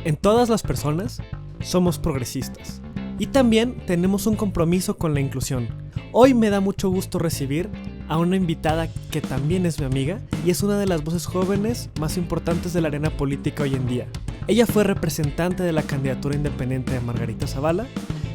En todas las personas somos progresistas y también tenemos un compromiso con la inclusión. Hoy me da mucho gusto recibir a una invitada que también es mi amiga y es una de las voces jóvenes más importantes de la arena política hoy en día. Ella fue representante de la candidatura independiente de Margarita Zavala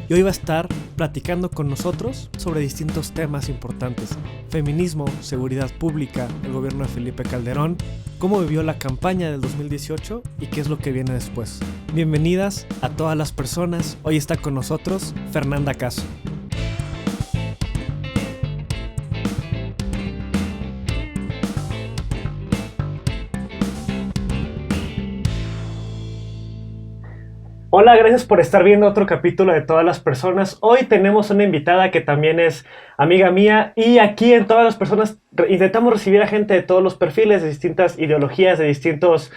y hoy va a estar platicando con nosotros sobre distintos temas importantes: feminismo, seguridad pública, el gobierno de Felipe Calderón, cómo vivió la campaña del 2018 y qué es lo que viene después. Bienvenidas a todas las personas. Hoy está con nosotros Fernanda Caso. Hola, gracias por estar viendo otro capítulo de Todas las Personas. Hoy tenemos una invitada que también es amiga mía y aquí en Todas las Personas intentamos recibir a gente de todos los perfiles, de distintas ideologías, de distintos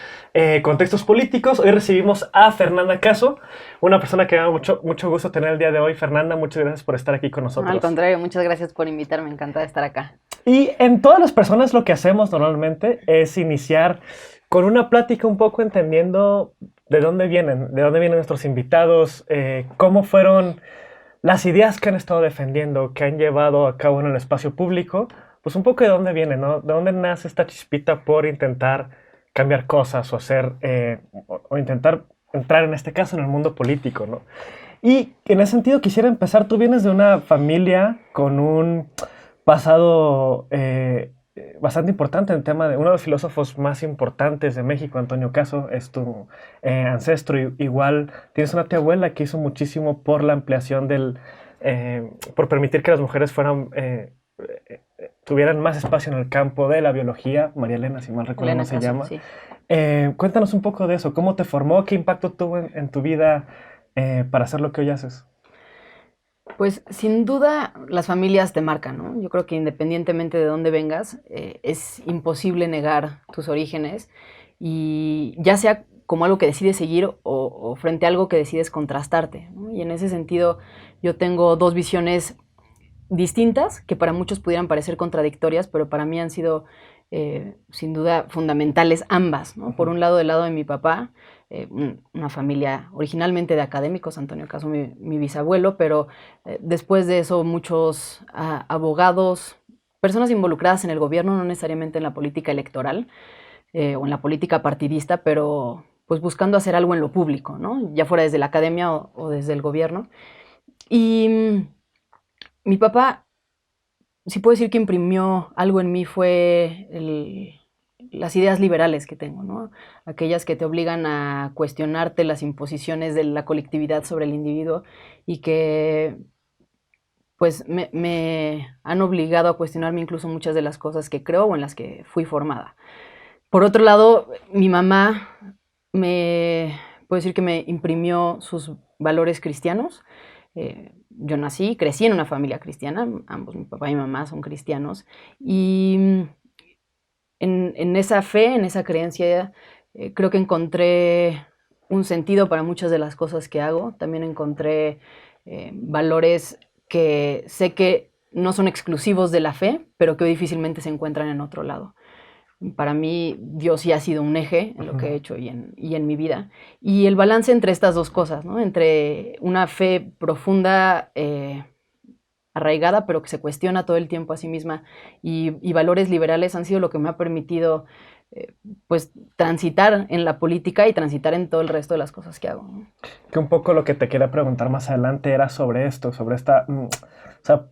contextos políticos. Hoy recibimos a Fernanda Caso, una persona que me da mucho gusto tener el día de hoy. Fernanda, muchas gracias por estar aquí con nosotros. Al contrario, muchas gracias por invitarme, encantada de estar acá. Y en Todas las Personas lo que hacemos normalmente es iniciar con una plática un poco entendiendo de dónde vienen nuestros invitados, cómo fueron las ideas que han estado defendiendo, que han llevado a cabo en el espacio público, pues un poco de dónde viene, ¿no? De dónde nace esta chispita por intentar cambiar cosas o hacer, o intentar entrar en este caso en el mundo político, ¿no? Y en ese sentido quisiera empezar. Tú vienes de una familia con un pasado bastante importante en el tema de uno de los filósofos más importantes de México, Antonio Caso, es tu ancestro. Igual tienes una tía abuela que hizo muchísimo por la ampliación por permitir que las mujeres tuvieran más espacio en el campo de la biología. María Elena, si mal recuerdo, Elena se Caso, llama. sí. Cuéntanos un poco de eso. ¿Cómo te formó? ¿Qué impacto tuvo en tu vida para hacer lo que hoy haces? Pues sin duda las familias te marcan, ¿no? Yo creo que independientemente de dónde vengas, es imposible negar tus orígenes, y ya sea como algo que decides seguir o frente a algo que decides contrastarte, ¿no? Y en ese sentido yo tengo dos visiones distintas que para muchos pudieran parecer contradictorias, pero para mí han sido sin duda fundamentales ambas, ¿no? Por un lado, del lado de mi papá, una familia originalmente de académicos, Antonio Caso, mi bisabuelo, pero después de eso muchos abogados, personas involucradas en el gobierno, no necesariamente en la política electoral o en la política partidista, pero pues buscando hacer algo en lo público, ¿no? Ya fuera desde la academia o desde el gobierno. Y mi papá, si puedo decir que imprimió algo en mí, fue las ideas liberales que tengo, ¿no? Aquellas que te obligan a cuestionarte las imposiciones de la colectividad sobre el individuo y que pues me han obligado a cuestionarme incluso muchas de las cosas que creo o en las que fui formada. Por otro lado, mi mamá puedo decir que me imprimió sus valores cristianos. Yo crecí en una familia cristiana, ambos, mi papá y mi mamá, son cristianos, y en esa fe, en esa creencia, creo que encontré un sentido para muchas de las cosas que hago. También encontré valores que sé que no son exclusivos de la fe, pero que hoy difícilmente se encuentran en otro lado. Para mí, Dios sí ha sido un eje en lo que he hecho y en mi vida. Y el balance entre estas dos cosas, ¿no? Entre una fe profunda, arraigada, pero que se cuestiona todo el tiempo a sí misma, y valores liberales, han sido lo que me ha permitido pues transitar en la política y transitar en todo el resto de las cosas que hago, ¿no? Que un poco lo que te quería preguntar más adelante era sobre esto, sobre esta, o sea,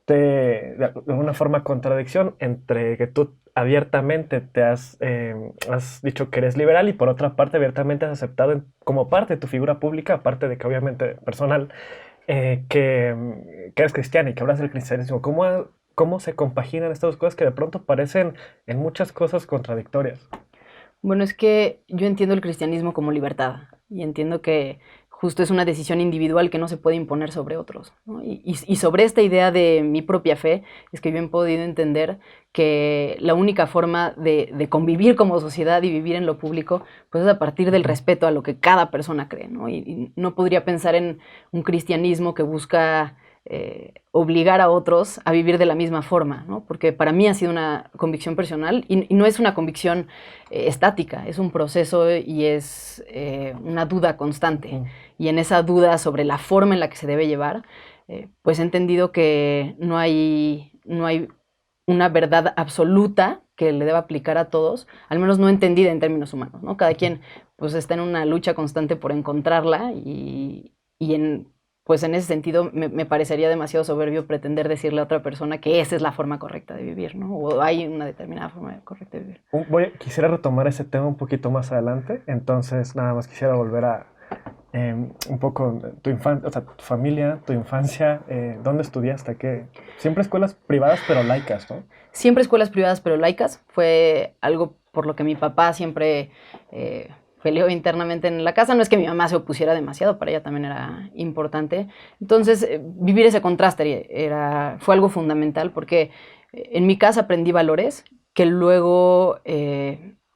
de alguna forma contradicción entre que tú abiertamente has dicho que eres liberal y por otra parte abiertamente has aceptado como parte de tu figura pública, aparte de que obviamente personal, que eres cristiana y que hablas del cristianismo. ¿Cómo se compaginan estas dos cosas que de pronto parecen en muchas cosas contradictorias? Bueno, es que yo entiendo el cristianismo como libertad y entiendo que justo es una decisión individual que no se puede imponer sobre otros, ¿no? Y sobre esta idea de mi propia fe es que yo he podido entender que la única forma de convivir como sociedad y vivir en lo público pues es a partir del respeto a lo que cada persona cree, ¿no? Y no podría pensar en un cristianismo que busca obligar a otros a vivir de la misma forma, ¿no? Porque para mí ha sido una convicción personal y no es una convicción estática, es un proceso y es una duda constante. Y en esa duda sobre la forma en la que se debe llevar, pues he entendido que no hay una verdad absoluta que le deba aplicar a todos, al menos no entendida en términos humanos, ¿no? Cada quien pues está en una lucha constante por encontrarla pues en ese sentido me parecería demasiado soberbio pretender decirle a otra persona que esa es la forma correcta de vivir, ¿no? O hay una determinada forma correcta de vivir. Quisiera retomar ese tema un poquito más adelante, entonces nada más quisiera volver a un poco tu infancia, o sea, tu familia, tu infancia, ¿dónde estudiaste? ¿Qué? Siempre escuelas privadas pero laicas, ¿no? Siempre escuelas privadas pero laicas, fue algo por lo que mi papá siempre peleó internamente en la casa. No es que mi mamá se opusiera demasiado, para ella también era importante. Entonces, vivir ese contraste fue algo fundamental porque en mi casa aprendí valores que luego,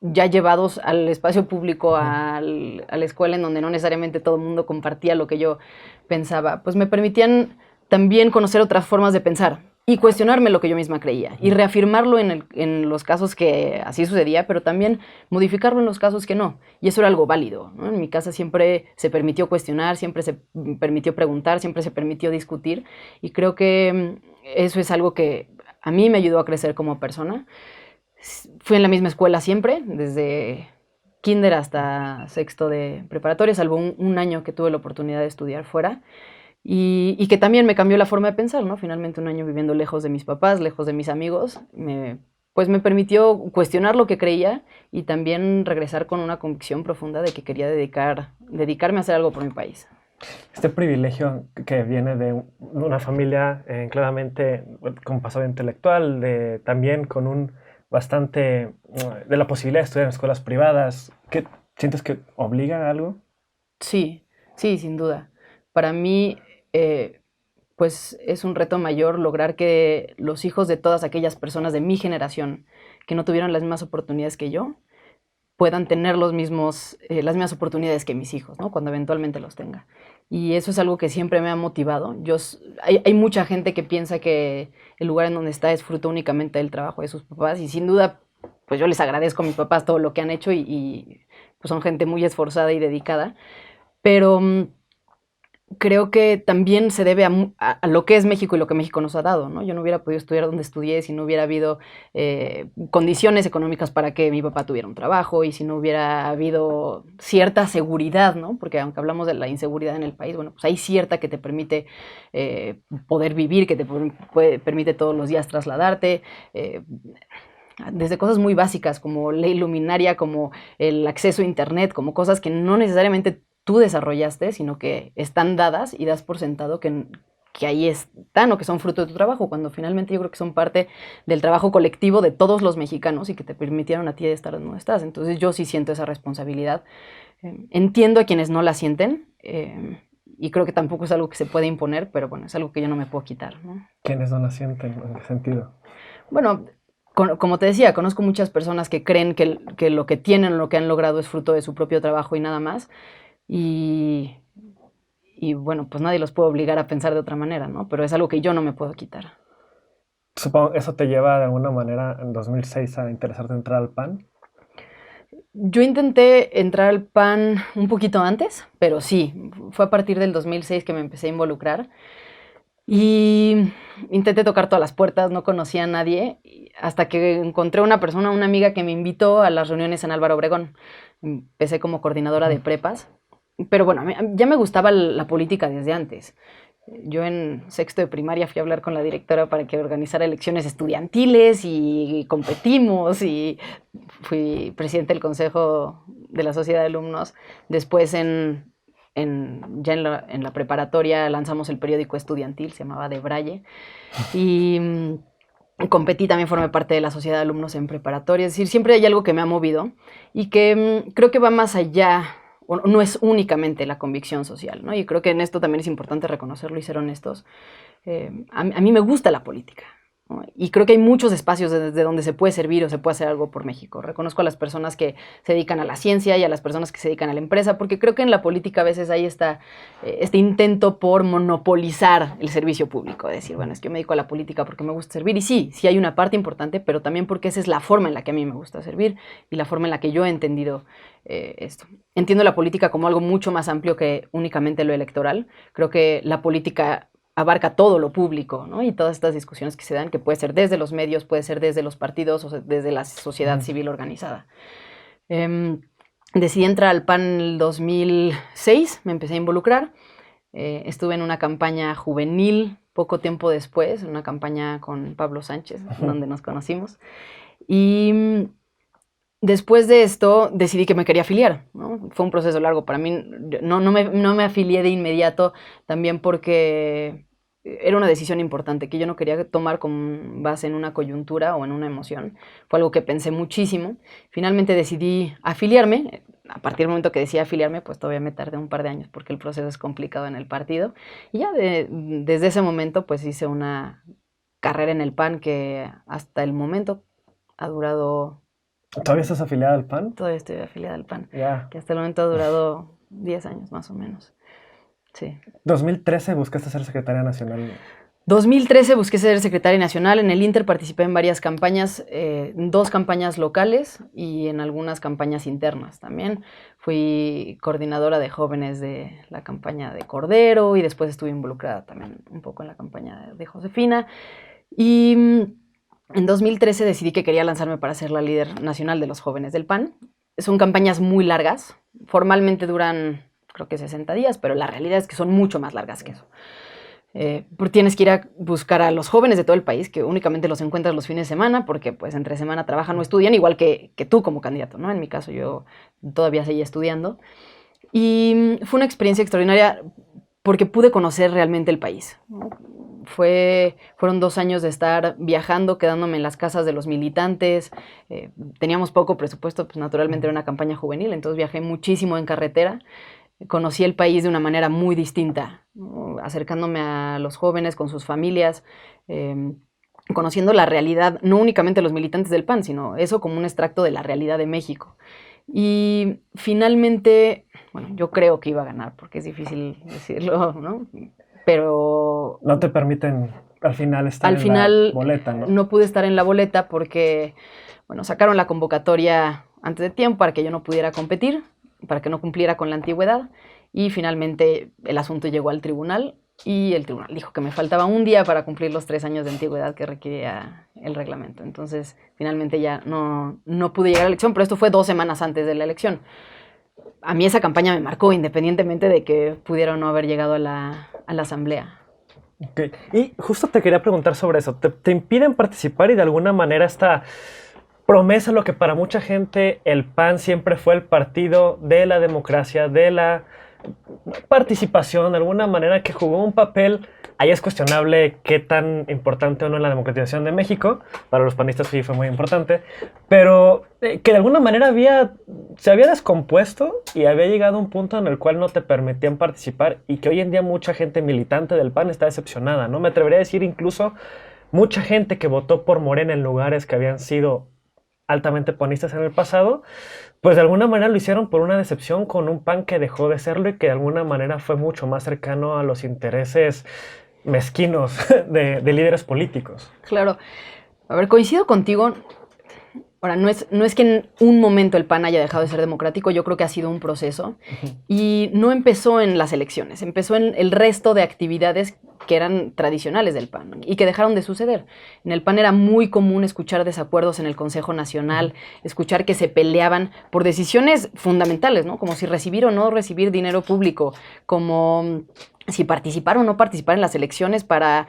ya llevados al espacio público, a la escuela, en donde no necesariamente todo el mundo compartía lo que yo pensaba, pues me permitían también conocer otras formas de pensar y cuestionarme lo que yo misma creía y reafirmarlo en los casos que así sucedía, pero también modificarlo en los casos que no. Y eso era algo válido, ¿no? En mi casa siempre se permitió cuestionar, siempre se permitió preguntar, siempre se permitió discutir y creo que eso es algo que a mí me ayudó a crecer como persona. Fui en la misma escuela siempre, desde kinder hasta sexto de preparatoria, salvo un año que tuve la oportunidad de estudiar fuera. Y que también me cambió la forma de pensar, ¿no? Finalmente un año viviendo lejos de mis papás, lejos de mis amigos, pues me permitió cuestionar lo que creía y también regresar con una convicción profunda de que quería dedicarme a hacer algo por mi país. Este privilegio que viene de una familia claramente con pasado intelectual, también con un bastante de la posibilidad de estudiar en escuelas privadas, ¿qué sientes que obliga a algo? Sí, sí, sin duda. Para mí, pues es un reto mayor lograr que los hijos de todas aquellas personas de mi generación que no tuvieron las mismas oportunidades que yo, puedan tener las mismas oportunidades que mis hijos, ¿no? Cuando eventualmente los tenga. Y eso es algo que siempre me ha motivado. Hay mucha gente que piensa que el lugar en donde está es fruto únicamente del trabajo de sus papás y sin duda, pues yo les agradezco a mis papás todo lo que han hecho y pues son gente muy esforzada y dedicada, pero creo que también se debe a lo que es México y lo que México nos ha dado, ¿no? Yo no hubiera podido estudiar donde estudié si no hubiera habido condiciones económicas para que mi papá tuviera un trabajo y si no hubiera habido cierta seguridad, ¿no? Porque aunque hablamos de la inseguridad en el país, bueno, pues hay cierta que te permite poder vivir, que te permite todos los días trasladarte. Desde cosas muy básicas como ley luminaria, como el acceso a internet, como cosas que no necesariamente tú desarrollaste, sino que están dadas y das por sentado que ahí están o que son fruto de tu trabajo, cuando finalmente yo creo que son parte del trabajo colectivo de todos los mexicanos y que te permitieron a ti de estar donde estás. Entonces yo sí siento esa responsabilidad. Entiendo a quienes no la sienten y creo que tampoco es algo que se puede imponer, pero bueno, es algo que yo no me puedo quitar, ¿no? ¿Quiénes no la sienten? ¿En qué sentido? Bueno, como te decía, conozco muchas personas que creen que lo que tienen o lo que han logrado es fruto de su propio trabajo y nada más. Y bueno, pues nadie los puede obligar a pensar de otra manera, ¿no? Pero es algo que yo no me puedo quitar. Supongo eso te lleva de alguna manera en 2006 a interesarte en entrar al PAN. Yo intenté entrar al PAN un poquito antes, pero sí, fue a partir del 2006 que me empecé a involucrar. Y intenté tocar todas las puertas, no conocía a nadie, hasta que encontré una persona, una amiga que me invitó a las reuniones en Álvaro Obregón. Empecé como coordinadora de prepas. Pero bueno, ya me gustaba la política desde antes. Yo en sexto de primaria fui a hablar con la directora para que organizara elecciones estudiantiles y competimos y fui presidente del consejo de la sociedad de alumnos. Después ya en la preparatoria lanzamos el periódico estudiantil, se llamaba De Braille. Y competí, también formé parte de la sociedad de alumnos en preparatoria. Es decir, siempre hay algo que me ha movido y que creo que va más allá. No es únicamente la convicción social, ¿no? Y creo que en esto también es importante reconocerlo y ser honestos. A mí me gusta la política. ¿no? Y creo que hay muchos espacios desde donde se puede servir o se puede hacer algo por México. Reconozco a las personas que se dedican a la ciencia y a las personas que se dedican a la empresa, porque creo que en la política a veces hay este intento por monopolizar el servicio público, decir, bueno, es que yo me dedico a la política porque me gusta servir, y sí hay una parte importante, pero también porque esa es la forma en la que a mí me gusta servir y la forma en la que yo he entendido esto. Entiendo la política como algo mucho más amplio que únicamente lo electoral. Creo que la política abarca todo lo público, ¿no? Y todas estas discusiones que se dan, que puede ser desde los medios, puede ser desde los partidos o desde la sociedad civil organizada. Decidí entrar al PAN en el 2006, me empecé a involucrar. Estuve en una campaña juvenil poco tiempo después, una campaña con Pablo Sánchez, donde nos conocimos. Y después de esto decidí que me quería afiliar, ¿no? Fue un proceso largo para mí. No me afilié de inmediato, también porque era una decisión importante que yo no quería tomar con base en una coyuntura o en una emoción. Fue algo que pensé muchísimo. Finalmente decidí afiliarme. A partir del momento que decidí afiliarme, pues todavía me tardé un par de años porque el proceso es complicado en el partido. Y ya desde ese momento, pues hice una carrera en el PAN que hasta el momento ha durado... ¿Todavía estás afiliada al PAN? Todavía estoy afiliada al PAN, Yeah. que hasta el momento ha durado 10 años más o menos. Sí. 2013 buscaste ser secretaria nacional. 2013 busqué ser secretaria nacional. En el Inter participé en varias campañas, 2 campañas locales y en algunas campañas internas también. Fui coordinadora de jóvenes de la campaña de Cordero y después estuve involucrada también un poco en la campaña de Josefina. Y en 2013 decidí que quería lanzarme para ser la líder nacional de los jóvenes del PAN. Son campañas muy largas, formalmente duran creo que 60 días, pero la realidad es que son mucho más largas que eso. Porque tienes que ir a buscar a los jóvenes de todo el país, que únicamente los encuentras los fines de semana, porque pues entre semana trabajan o estudian, igual que tú como candidato, ¿no? En mi caso yo todavía seguía estudiando. Y fue una experiencia extraordinaria porque pude conocer realmente el país, ¿no? Fueron 2 años de estar viajando, quedándome en las casas de los militantes. Teníamos poco presupuesto, pues naturalmente era una campaña juvenil, entonces viajé muchísimo en carretera. Conocí el país de una manera muy distinta, ¿no? Acercándome a los jóvenes con sus familias, conociendo la realidad, no únicamente los militantes del PAN, sino eso como un extracto de la realidad de México. Y finalmente, bueno, yo creo que iba a ganar, porque es difícil decirlo, ¿no? Pero... No te permiten al final estar en la boleta, ¿no? No pude estar en la boleta porque, bueno, sacaron la convocatoria antes de tiempo para que yo no pudiera competir, para que no cumpliera con la antigüedad, y finalmente el asunto llegó al tribunal y el tribunal dijo que me faltaba un día para cumplir los 3 años de antigüedad que requería el reglamento. Entonces finalmente ya no pude llegar a la elección, pero esto fue 2 semanas antes de la elección. A mí esa campaña me marcó, independientemente de que pudiera o no haber llegado a la asamblea. Okay. Y justo te quería preguntar sobre eso. ¿Te impiden participar y de alguna manera esta promesa, lo que para mucha gente el PAN siempre fue el partido de la democracia, de la participación, de alguna manera que jugó un papel? Ahí es cuestionable qué tan importante o no en la democratización de México. Para los panistas sí fue muy importante, pero que de alguna manera se había descompuesto y había llegado a un punto en el cual no te permitían participar, y que hoy en día mucha gente militante del PAN está decepcionada, ¿no? Me atrevería a decir incluso mucha gente que votó por Morena en lugares que habían sido altamente panistas en el pasado, pues de alguna manera lo hicieron por una decepción con un PAN que dejó de serlo y que de alguna manera fue mucho más cercano a los intereses mezquinos de líderes políticos. Claro. A ver, coincido contigo. Ahora, no es que en un momento el PAN haya dejado de ser democrático, yo creo que ha sido un proceso. Y no empezó en las elecciones, empezó en el resto de actividades que eran tradicionales del PAN y que dejaron de suceder. En el PAN era muy común escuchar desacuerdos en el Consejo Nacional, escuchar que se peleaban por decisiones fundamentales, ¿no? Como si recibir o no recibir dinero público, como si participar o no participar en las elecciones para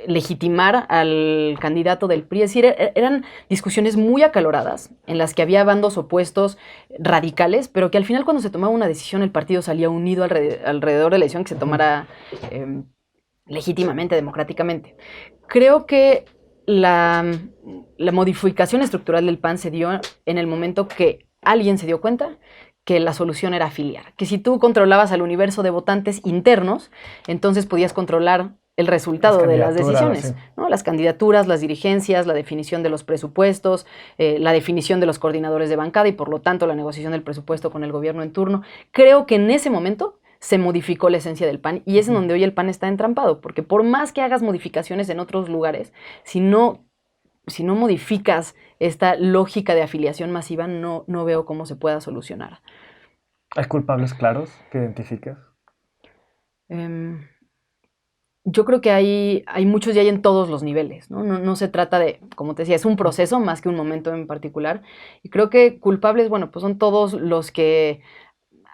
legitimar al candidato del PRI. Es decir, eran discusiones muy acaloradas en las que había bandos opuestos radicales, pero que al final, cuando se tomaba una decisión, el partido salía unido alrededor de la decisión que se tomara legítimamente, democráticamente. Creo que la modificación estructural del PAN se dio en el momento que alguien se dio cuenta que la solución era afiliar, que si tú controlabas al universo de votantes internos, entonces podías controlar el resultado de las candidaturas, decisiones, sí. ¿no? Las candidaturas, las dirigencias, la definición de los presupuestos, la definición de los coordinadores de bancada y por lo tanto la negociación del presupuesto con el gobierno en turno. Creo que en ese momento se modificó la esencia del PAN y es en donde hoy el PAN está entrampado, porque por más que hagas modificaciones en otros lugares, si no modificas esta lógica de afiliación masiva, no veo cómo se pueda solucionar. ¿Hay culpables claros que identificas? Um, Yo creo que hay muchos y hay en todos los niveles, ¿no? No se trata de, como te decía, es un proceso más que un momento en particular. Y creo que culpables, bueno, pues son todos los que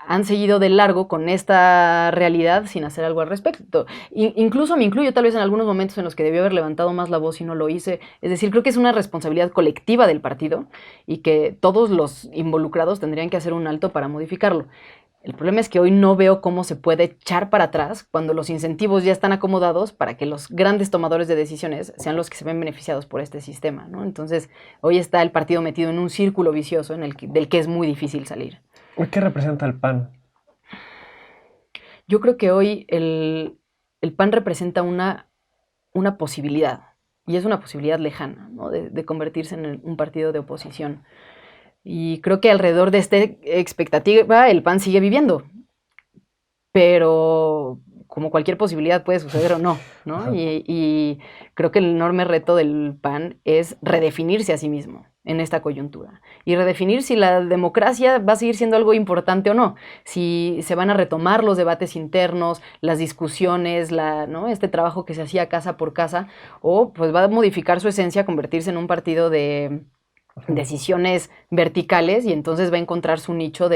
han seguido de largo con esta realidad sin hacer algo al respecto. Incluso me incluyo tal vez en algunos momentos en los que debió haber levantado más la voz y no lo hice. Es decir, creo que es una responsabilidad colectiva del partido y que todos los involucrados tendrían que hacer un alto para modificarlo. El problema es que hoy no veo cómo se puede echar para atrás cuando los incentivos ya están acomodados para que los grandes tomadores de decisiones sean los que se ven beneficiados por este sistema, ¿no? Entonces, hoy está el partido metido en un círculo vicioso del que es muy difícil salir. ¿Qué representa el PAN? Yo creo que hoy el PAN representa una posibilidad, y es una posibilidad lejana, ¿no? de convertirse en un partido de oposición. Y creo que alrededor de esta expectativa el PAN sigue viviendo, pero como cualquier posibilidad puede suceder o no, ¿no? Y creo que el enorme reto del PAN es redefinirse a sí mismo en esta coyuntura y redefinir si la democracia va a seguir siendo algo importante o no, si se van a retomar los debates internos, las discusiones, ¿no? Este trabajo que se hacía casa por casa, o pues va a modificar su esencia, convertirse en un partido de decisiones verticales y entonces va a encontrar su nicho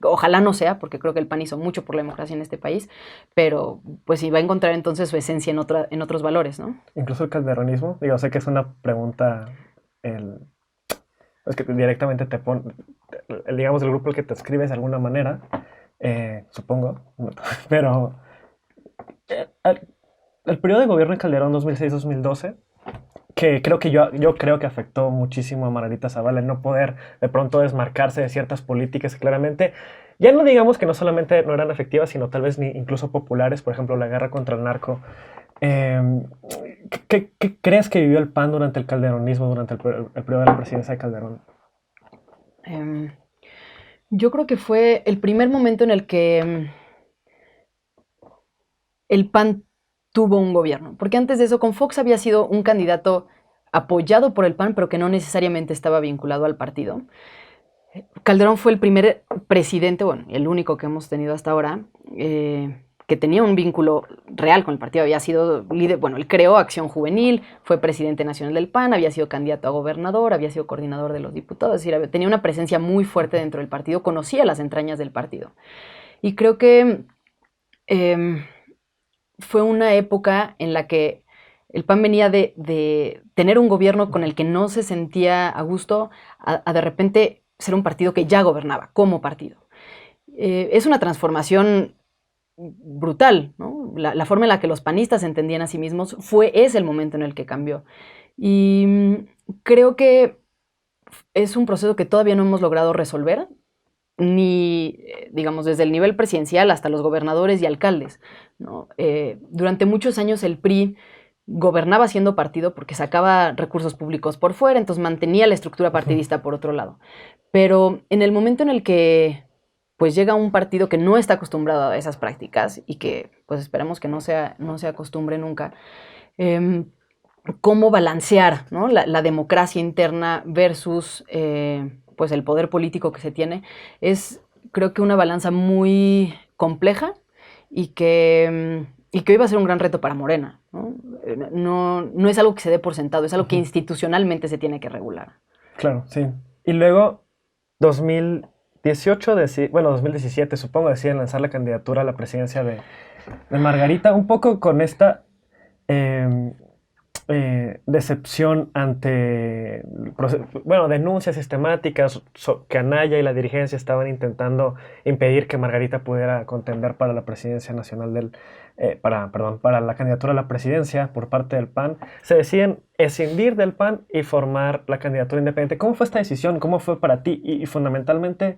ojalá no sea, porque creo que el PAN hizo mucho por la democracia en este país, pero pues sí va a encontrar entonces su esencia en otros valores, ¿no? Incluso el calderonismo, digo, sé que es una pregunta, es que directamente te pone, digamos, el grupo al que te escribes de alguna manera, supongo, pero el periodo de gobierno de Calderón 2006-2012, que creo que yo creo que afectó muchísimo a Margarita Zavala el no poder de pronto desmarcarse de ciertas políticas que claramente, ya no digamos que no solamente no eran efectivas, sino tal vez ni incluso populares, por ejemplo, la guerra contra el narco. ¿Qué crees que vivió el PAN durante el calderonismo, durante el periodo de la presidencia de Calderón? Yo creo que fue el primer momento en el que el PAN tuvo un gobierno, porque antes de eso con Fox había sido un candidato apoyado por el PAN, pero que no necesariamente estaba vinculado al partido. Calderón fue el primer presidente, bueno, el único que hemos tenido hasta ahora, que tenía un vínculo real con el partido. Había sido líder, bueno, él creó Acción Juvenil, fue presidente nacional del PAN, había sido candidato a gobernador, había sido coordinador de los diputados, es decir, tenía una presencia muy fuerte dentro del partido, conocía las entrañas del partido. Y creo que fue una época en la que el PAN venía de tener un gobierno con el que no se sentía a gusto, a de repente ser un partido que ya gobernaba como partido. Es una transformación brutal, ¿no? La forma en la que los panistas se entendían a sí mismos es el momento en el que cambió. Y creo que es un proceso que todavía no hemos logrado resolver, ni, digamos, desde el nivel presidencial hasta los gobernadores y alcaldes, ¿no? Durante muchos años el PRI gobernaba siendo partido porque sacaba recursos públicos por fuera, entonces mantenía la estructura partidista por otro lado. Pero en el momento en el que pues llega un partido que no está acostumbrado a esas prácticas y que pues esperamos que no se acostumbre nunca, cómo balancear, ¿no? la democracia interna versus pues el poder político que se tiene, es creo que una balanza muy compleja y que hoy va a ser un gran reto para Morena, ¿no? No es algo que se dé por sentado, es algo que institucionalmente se tiene que regular. Claro, sí. Y luego, 2018, 2017, supongo, deciden lanzar la candidatura a la presidencia de Margarita, un poco con esta decepción ante, denuncias sistemáticas que Anaya y la dirigencia estaban intentando impedir que Margarita pudiera contender para la presidencia nacional para la candidatura a la presidencia por parte del PAN. Se deciden escindir del PAN y formar la candidatura independiente. ¿Cómo fue esta decisión? ¿Cómo fue para ti? Y fundamentalmente,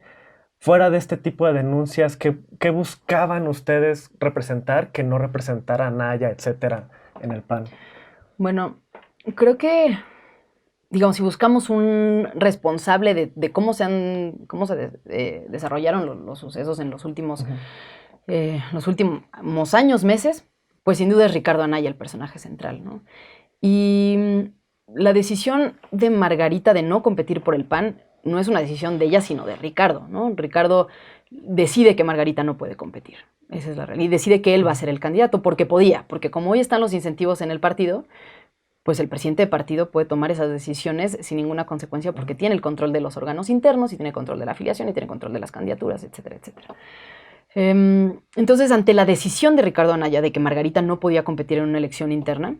fuera de este tipo de denuncias, ¿qué buscaban ustedes representar que no representara a Anaya, etcétera, en el PAN? Bueno, creo que, digamos, si buscamos un responsable de cómo desarrollaron los sucesos en los últimos años, meses, pues sin duda es Ricardo Anaya el personaje central, ¿no? Y la decisión de Margarita de no competir por el PAN no es una decisión de ella, sino de Ricardo, ¿no? Ricardo decide que Margarita no puede competir. Esa es la realidad. Y decide que él va a ser el candidato porque podía, porque como hoy están los incentivos en el partido, pues el presidente de partido puede tomar esas decisiones sin ninguna consecuencia porque tiene el control de los órganos internos y tiene control de la afiliación y tiene control de las candidaturas, etcétera, etcétera. Entonces, ante la decisión de Ricardo Anaya de que Margarita no podía competir en una elección interna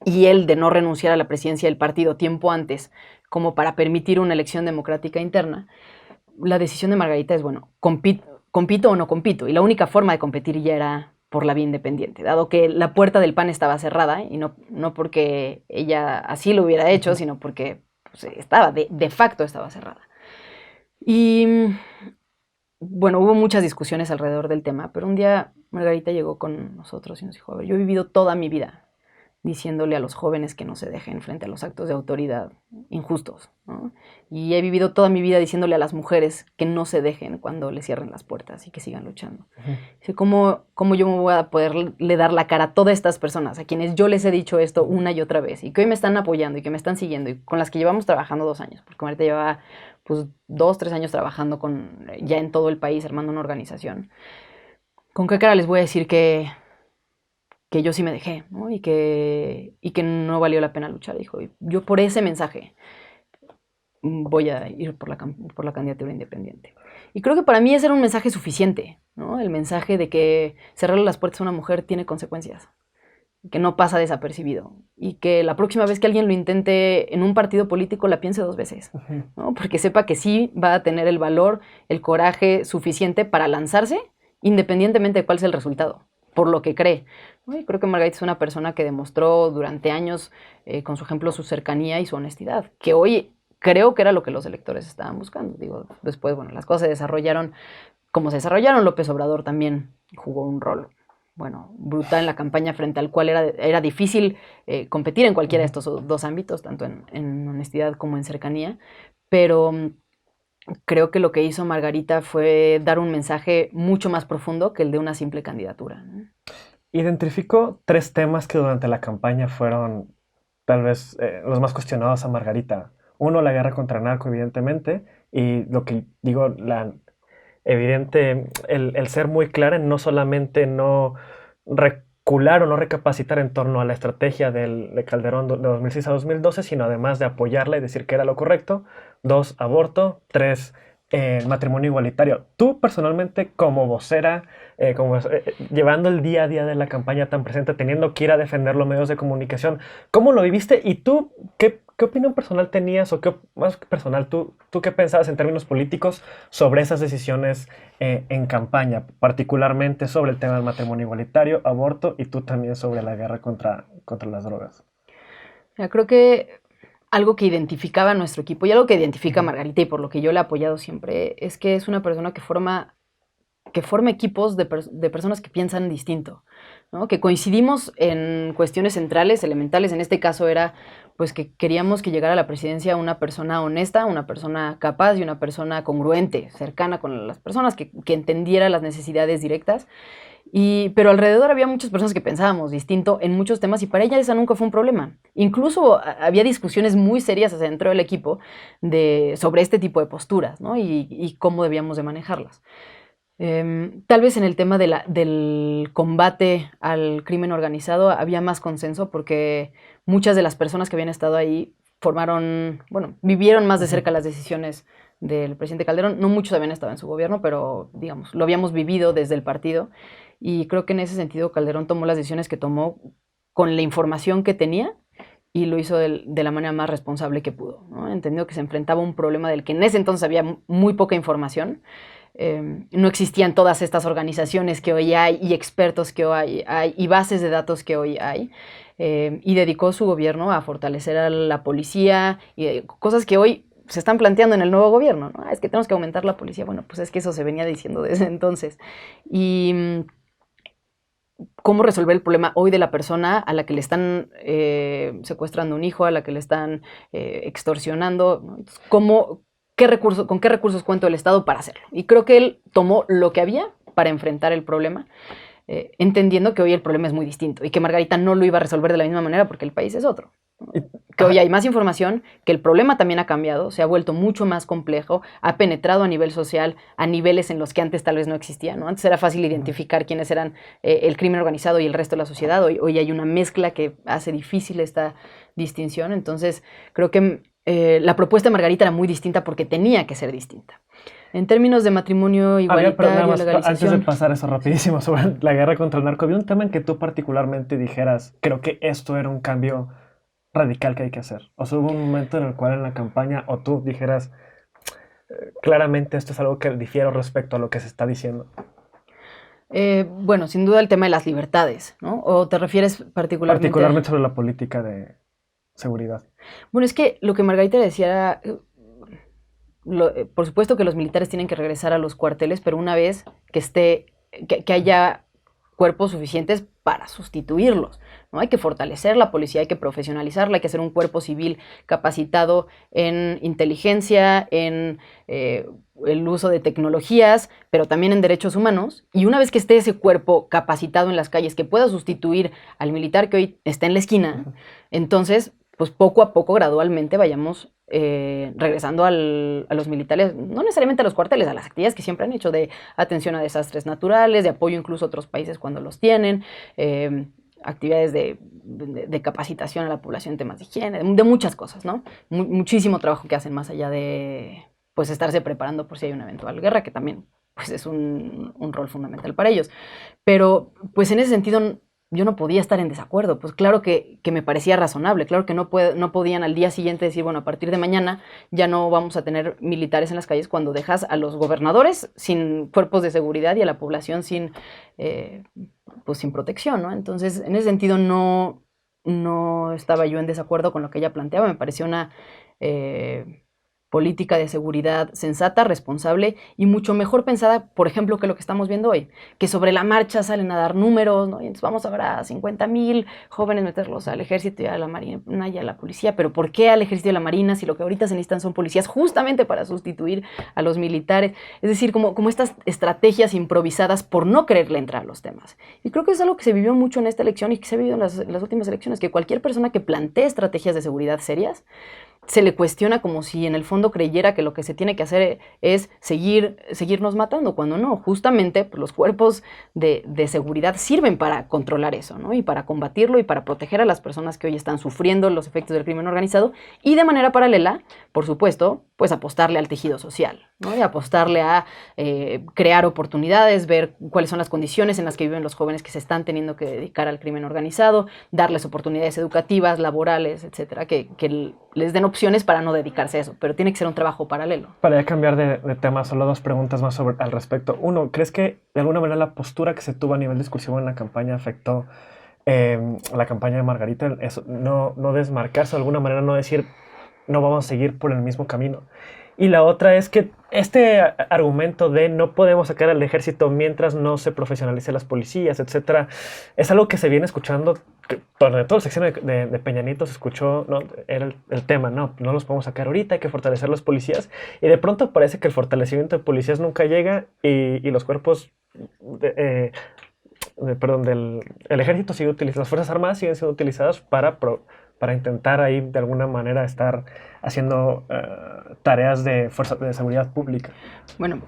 y él de no renunciar a la presidencia del partido tiempo antes como para permitir una elección democrática interna, la decisión de Margarita es, bueno, compito o no compito. Y la única forma de competir ya era por la vía independiente, dado que la puerta del PAN estaba cerrada, y no porque ella así lo hubiera hecho, sino porque pues, de facto estaba cerrada. Y bueno, hubo muchas discusiones alrededor del tema, pero un día Margarita llegó con nosotros y nos dijo, a ver, yo he vivido toda mi vida diciéndole a los jóvenes que no se dejen frente a los actos de autoridad injustos, ¿no? Y he vivido toda mi vida diciéndole a las mujeres que no se dejen cuando les cierren las puertas y que sigan luchando. Dice, ¿cómo yo me voy a poderle dar la cara a todas estas personas a quienes yo les he dicho esto una y otra vez y que hoy me están apoyando y que me están siguiendo y con las que llevamos trabajando 2 años? Porque ahorita lleva pues 2, 3 años trabajando ya en todo el país, armando una organización. ¿Con qué cara les voy a decir que yo sí me dejé, ¿no? Y que no valió la pena luchar? Dijo, yo por ese mensaje voy a ir por la candidatura independiente. Y creo que para mí ese era un mensaje suficiente, ¿no? El mensaje de que cerrarle las puertas a una mujer tiene consecuencias, que no pasa desapercibido y que la próxima vez que alguien lo intente en un partido político la piense 2 veces, ¿no? Porque sepa que sí va a tener el valor, el coraje suficiente para lanzarse independientemente de cuál sea el resultado, por lo que cree. Y creo que Margarita es una persona que demostró durante años, con su ejemplo, su cercanía y su honestidad, que hoy creo que era lo que los electores estaban buscando. Digo, después, bueno, las cosas se desarrollaron como se desarrollaron. López Obrador también jugó un rol, bueno, brutal en la campaña, frente al cual era difícil competir en cualquiera de estos 2 ámbitos, tanto en honestidad como en cercanía, pero creo que lo que hizo Margarita fue dar un mensaje mucho más profundo que el de una simple candidatura, ¿no? Identifico 3 temas que durante la campaña fueron tal vez los más cuestionados a Margarita. Uno, la guerra contra el narco, evidentemente, y lo que digo, el ser muy clara en no solamente no recular o no recapacitar en torno a la estrategia de Calderón de 2006 a 2012, sino además de apoyarla y decir que era lo correcto. 2, aborto. 3, matrimonio igualitario. Tú personalmente como vocera, llevando el día a día de la campaña tan presente, teniendo que ir a defender los medios de comunicación, ¿cómo lo viviste? Y tú, ¿qué opinión personal tenías o más personal, tú qué pensabas en términos políticos sobre esas decisiones en campaña, particularmente sobre el tema del matrimonio igualitario, aborto y tú también sobre la guerra contra las drogas? Creo que algo que identificaba a nuestro equipo y algo que identifica a Margarita y por lo que yo le he apoyado siempre es que es una persona que forma equipos de personas que piensan distinto, ¿no? Que coincidimos en cuestiones centrales, elementales. En este caso era pues que queríamos que llegara a la presidencia una persona honesta, una persona capaz y una persona congruente, cercana con las personas, que entendiera las necesidades directas. Pero alrededor había muchas personas que pensábamos distinto en muchos temas y para ella esa nunca fue un problema. Incluso había discusiones muy serias dentro del equipo sobre este tipo de posturas, ¿no? Y cómo debíamos de manejarlas. Tal vez en el tema del combate al crimen organizado había más consenso porque muchas de las personas que habían estado ahí vivieron más de cerca las decisiones del presidente Calderón. No muchos habían estado en su gobierno, pero digamos, lo habíamos vivido desde el partido y creo que en ese sentido Calderón tomó las decisiones que tomó con la información que tenía y lo hizo de la manera más responsable que pudo, ¿no? Entendió que se enfrentaba a un problema del que en ese entonces había muy poca información. No existían todas estas organizaciones que hoy hay y expertos que hoy hay y bases de datos que hoy hay, y dedicó su gobierno a fortalecer a la policía y cosas que hoy se están planteando en el nuevo gobierno, ¿no? Es que tenemos que aumentar la policía. Bueno, pues es que eso se venía diciendo desde entonces. Y cómo resolver el problema hoy de la persona a la que le están secuestrando un hijo, a la que le están extorsionando, ¿no? ¿Con qué recursos cuenta el Estado para hacerlo? Y creo que él tomó lo que había para enfrentar el problema, entendiendo que hoy el problema es muy distinto y que Margarita no lo iba a resolver de la misma manera porque el país es otro. Que hoy hay más información, que el problema también ha cambiado, se ha vuelto mucho más complejo, ha penetrado a nivel social, a niveles en los que antes tal vez no existía, ¿no? Antes era fácil identificar quiénes eran el crimen organizado y el resto de la sociedad. Hoy hay una mezcla que hace difícil esta distinción. Entonces, creo que la propuesta de Margarita era muy distinta porque tenía que ser distinta. En términos de matrimonio igualitario, legalización... Antes de pasar eso rapidísimo sobre la guerra contra el narco, había un tema en que tú particularmente dijeras, creo que esto era un cambio radical que hay que hacer. O sea, hubo un momento en el cual en la campaña, o tú dijeras, claramente esto es algo que difiero respecto a lo que se está diciendo. Bueno, sin duda el tema de las libertades, ¿no? ¿O te refieres particularmente sobre la política de seguridad? Bueno, es que lo que Margarita decía era... por supuesto que los militares tienen que regresar a los cuarteles, pero una vez que haya cuerpos suficientes para sustituirlos, ¿no? Hay que fortalecer la policía, hay que profesionalizarla, hay que hacer un cuerpo civil capacitado en inteligencia, en el uso de tecnologías, pero también en derechos humanos. Y una vez que esté ese cuerpo capacitado en las calles, que pueda sustituir al militar que hoy está en la esquina, entonces, pues poco a poco, gradualmente, vayamos regresando a los militares, no necesariamente a los cuarteles, a las actividades que siempre han hecho de atención a desastres naturales, de apoyo incluso a otros países cuando los tienen, actividades de capacitación a la población en temas de higiene, de muchas cosas, ¿no? Muchísimo trabajo que hacen más allá de, pues, estarse preparando por si hay una eventual guerra, que también, pues, es un rol fundamental para ellos. Pero, pues, en ese sentido... yo no podía estar en desacuerdo, pues claro que me parecía razonable, claro que no podían al día siguiente decir, bueno, a partir de mañana ya no vamos a tener militares en las calles cuando dejas a los gobernadores sin cuerpos de seguridad y a la población pues sin protección, ¿no? Entonces, en ese sentido no estaba yo en desacuerdo con lo que ella planteaba, me pareció una... política de seguridad sensata, responsable y mucho mejor pensada, por ejemplo, que lo que estamos viendo hoy, que sobre la marcha salen a dar números, ¿no? Y entonces vamos ahora a 50,000 jóvenes meterlos al ejército y a la marina y a la policía, pero ¿por qué al ejército y a la marina si lo que ahorita se necesitan son policías justamente para sustituir a los militares? Es decir, como estas estrategias improvisadas por no quererle entrar a los temas. Y creo que es algo que se vivió mucho en esta elección y que se ha vivido en las últimas elecciones, que cualquier persona que plantee estrategias de seguridad serias se le cuestiona como si en el fondo creyera que lo que se tiene que hacer es seguirnos matando, cuando no, justamente pues, los cuerpos de seguridad sirven para controlar eso, ¿no? Y para combatirlo y para proteger a las personas que hoy están sufriendo los efectos del crimen organizado y de manera paralela, por supuesto, pues apostarle al tejido social, ¿no? Y apostarle a crear oportunidades, ver cuáles son las condiciones en las que viven los jóvenes que se están teniendo que dedicar al crimen organizado, darles oportunidades educativas, laborales, etcétera, que les den opciones para no dedicarse a eso, pero tiene que ser un trabajo paralelo. Para ya cambiar de tema, solo dos preguntas más al respecto. Uno, ¿crees que de alguna manera la postura que se tuvo a nivel discursivo en la campaña afectó la campaña de Margarita? Eso, no desmarcarse de alguna manera, no decir no vamos a seguir por el mismo camino. Y la otra es que este argumento de no podemos sacar al ejército mientras no se profesionalicen las policías, etcétera, es algo que se viene escuchando, durante toda la sección de Peña Nieto se escuchó, ¿no? Era el tema, no los podemos sacar ahorita, hay que fortalecer las policías, y de pronto parece que el fortalecimiento de policías nunca llega y los cuerpos el ejército sigue utilizando, las Fuerzas Armadas siguen siendo utilizadas para intentar ahí de alguna manera estar haciendo tareas de seguridad pública. Bueno,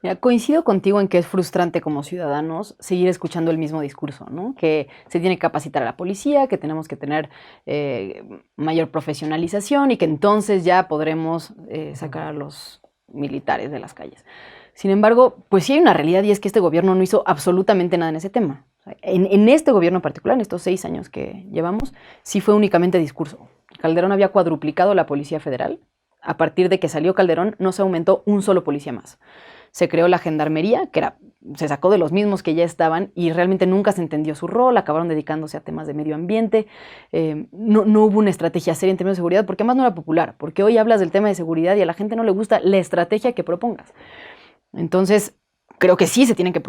mira, coincido contigo en que es frustrante como ciudadanos seguir escuchando el mismo discurso, ¿no? Que se tiene que capacitar a la policía, que tenemos que tener mayor profesionalización y que entonces ya podremos sacar a los militares de las calles. Sin embargo, pues sí hay una realidad y es que este gobierno no hizo absolutamente nada en ese tema. En este gobierno en particular, en estos 6 años que llevamos, sí fue únicamente discurso. Calderón había cuadruplicado la Policía Federal. A partir de que salió Calderón, no se aumentó un solo policía más. Se creó la Gendarmería, que era se sacó de los mismos que ya estaban y realmente nunca se entendió su rol, acabaron dedicándose a temas de medio ambiente, no hubo una estrategia seria en términos de seguridad, porque además no era popular, porque hoy hablas del tema de seguridad y a la gente no le gusta la estrategia que propongas. Entonces, creo que sí se tienen que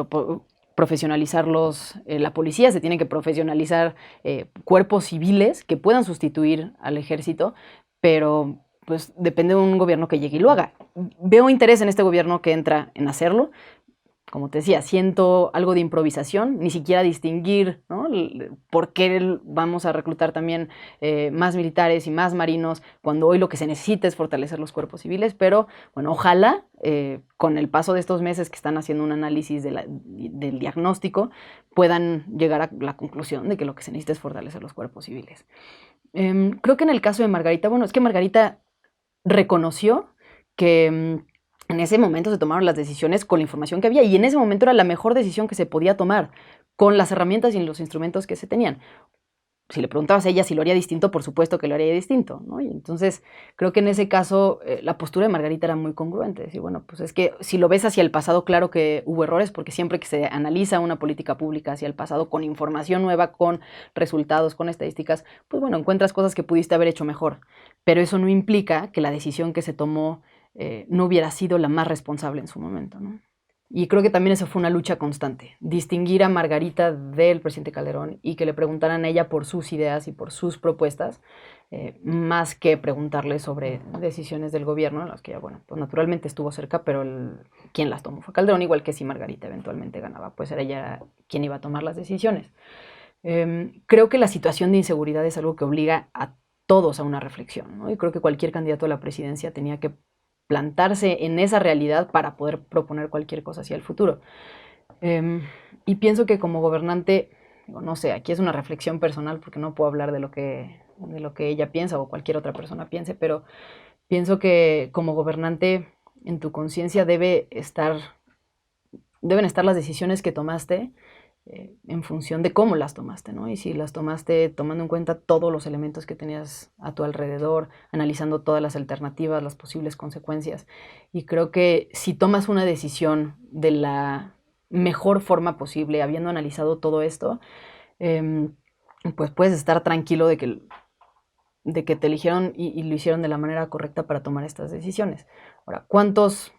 profesionalizar la policía, se tienen que profesionalizar cuerpos civiles que puedan sustituir al ejército, pero pues depende de un gobierno que llegue y lo haga. Veo interés en este gobierno que entra en hacerlo. Como te decía, siento algo de improvisación, ni siquiera distinguir, ¿no? por qué vamos a reclutar también más militares y más marinos cuando hoy lo que se necesita es fortalecer los cuerpos civiles, pero bueno, ojalá con el paso de estos meses que están haciendo un análisis del diagnóstico puedan llegar a la conclusión de que lo que se necesita es fortalecer los cuerpos civiles. Creo que en el caso de Margarita, bueno, es que Margarita reconoció que en ese momento se tomaron las decisiones con la información que había y en ese momento era la mejor decisión que se podía tomar con las herramientas y los instrumentos que se tenían. Si le preguntabas a ella si lo haría distinto, por supuesto que lo haría distinto, ¿no? Y entonces creo que en ese caso la postura de Margarita era muy congruente. Decir, bueno, pues es que si lo ves hacia el pasado, claro que hubo errores, porque siempre que se analiza una política pública hacia el pasado con información nueva, con resultados, con estadísticas, pues bueno, encuentras cosas que pudiste haber hecho mejor. Pero eso no implica que la decisión que se tomó no hubiera sido la más responsable en su momento, ¿no? Y creo que también eso fue una lucha constante, distinguir a Margarita del presidente Calderón y que le preguntaran a ella por sus ideas y por sus propuestas, más que preguntarle sobre decisiones del gobierno, en las que ella, bueno, pues naturalmente estuvo cerca, pero quien las tomó fue Calderón, igual que si Margarita eventualmente ganaba, pues era ella quien iba a tomar las decisiones. Creo que la situación de inseguridad es algo que obliga a todos a una reflexión, ¿no? Y creo que cualquier candidato a la presidencia tenía que plantarse en esa realidad para poder proponer cualquier cosa hacia el futuro. Y pienso que como gobernante, no sé, aquí es una reflexión personal porque no puedo hablar de lo que ella piensa o cualquier otra persona piense, pero pienso que como gobernante en tu conciencia deben estar las decisiones que tomaste en función de cómo las tomaste, ¿no? Y si las tomaste tomando en cuenta todos los elementos que tenías a tu alrededor, analizando todas las alternativas, las posibles consecuencias. Y creo que si tomas una decisión de la mejor forma posible, habiendo analizado todo esto, pues puedes estar tranquilo de que te eligieron y lo hicieron de la manera correcta para tomar estas decisiones. Ahora, ¿cuántos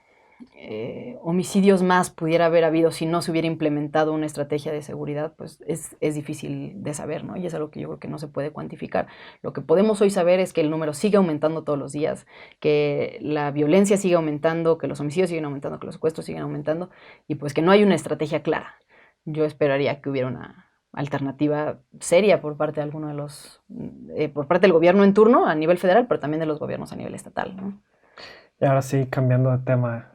homicidios más pudiera haber habido si no se hubiera implementado una estrategia de seguridad? Pues es difícil de saber, ¿no? Y es algo que yo creo que no se puede cuantificar. Lo que podemos hoy saber es que el número sigue aumentando todos los días, que la violencia sigue aumentando, que los homicidios siguen aumentando, que los secuestros siguen aumentando, y pues que no hay una estrategia clara. Yo esperaría que hubiera una alternativa seria por parte de alguno de por parte del gobierno en turno a nivel federal, pero también de los gobiernos a nivel estatal, ¿no? Y ahora sí, cambiando de tema,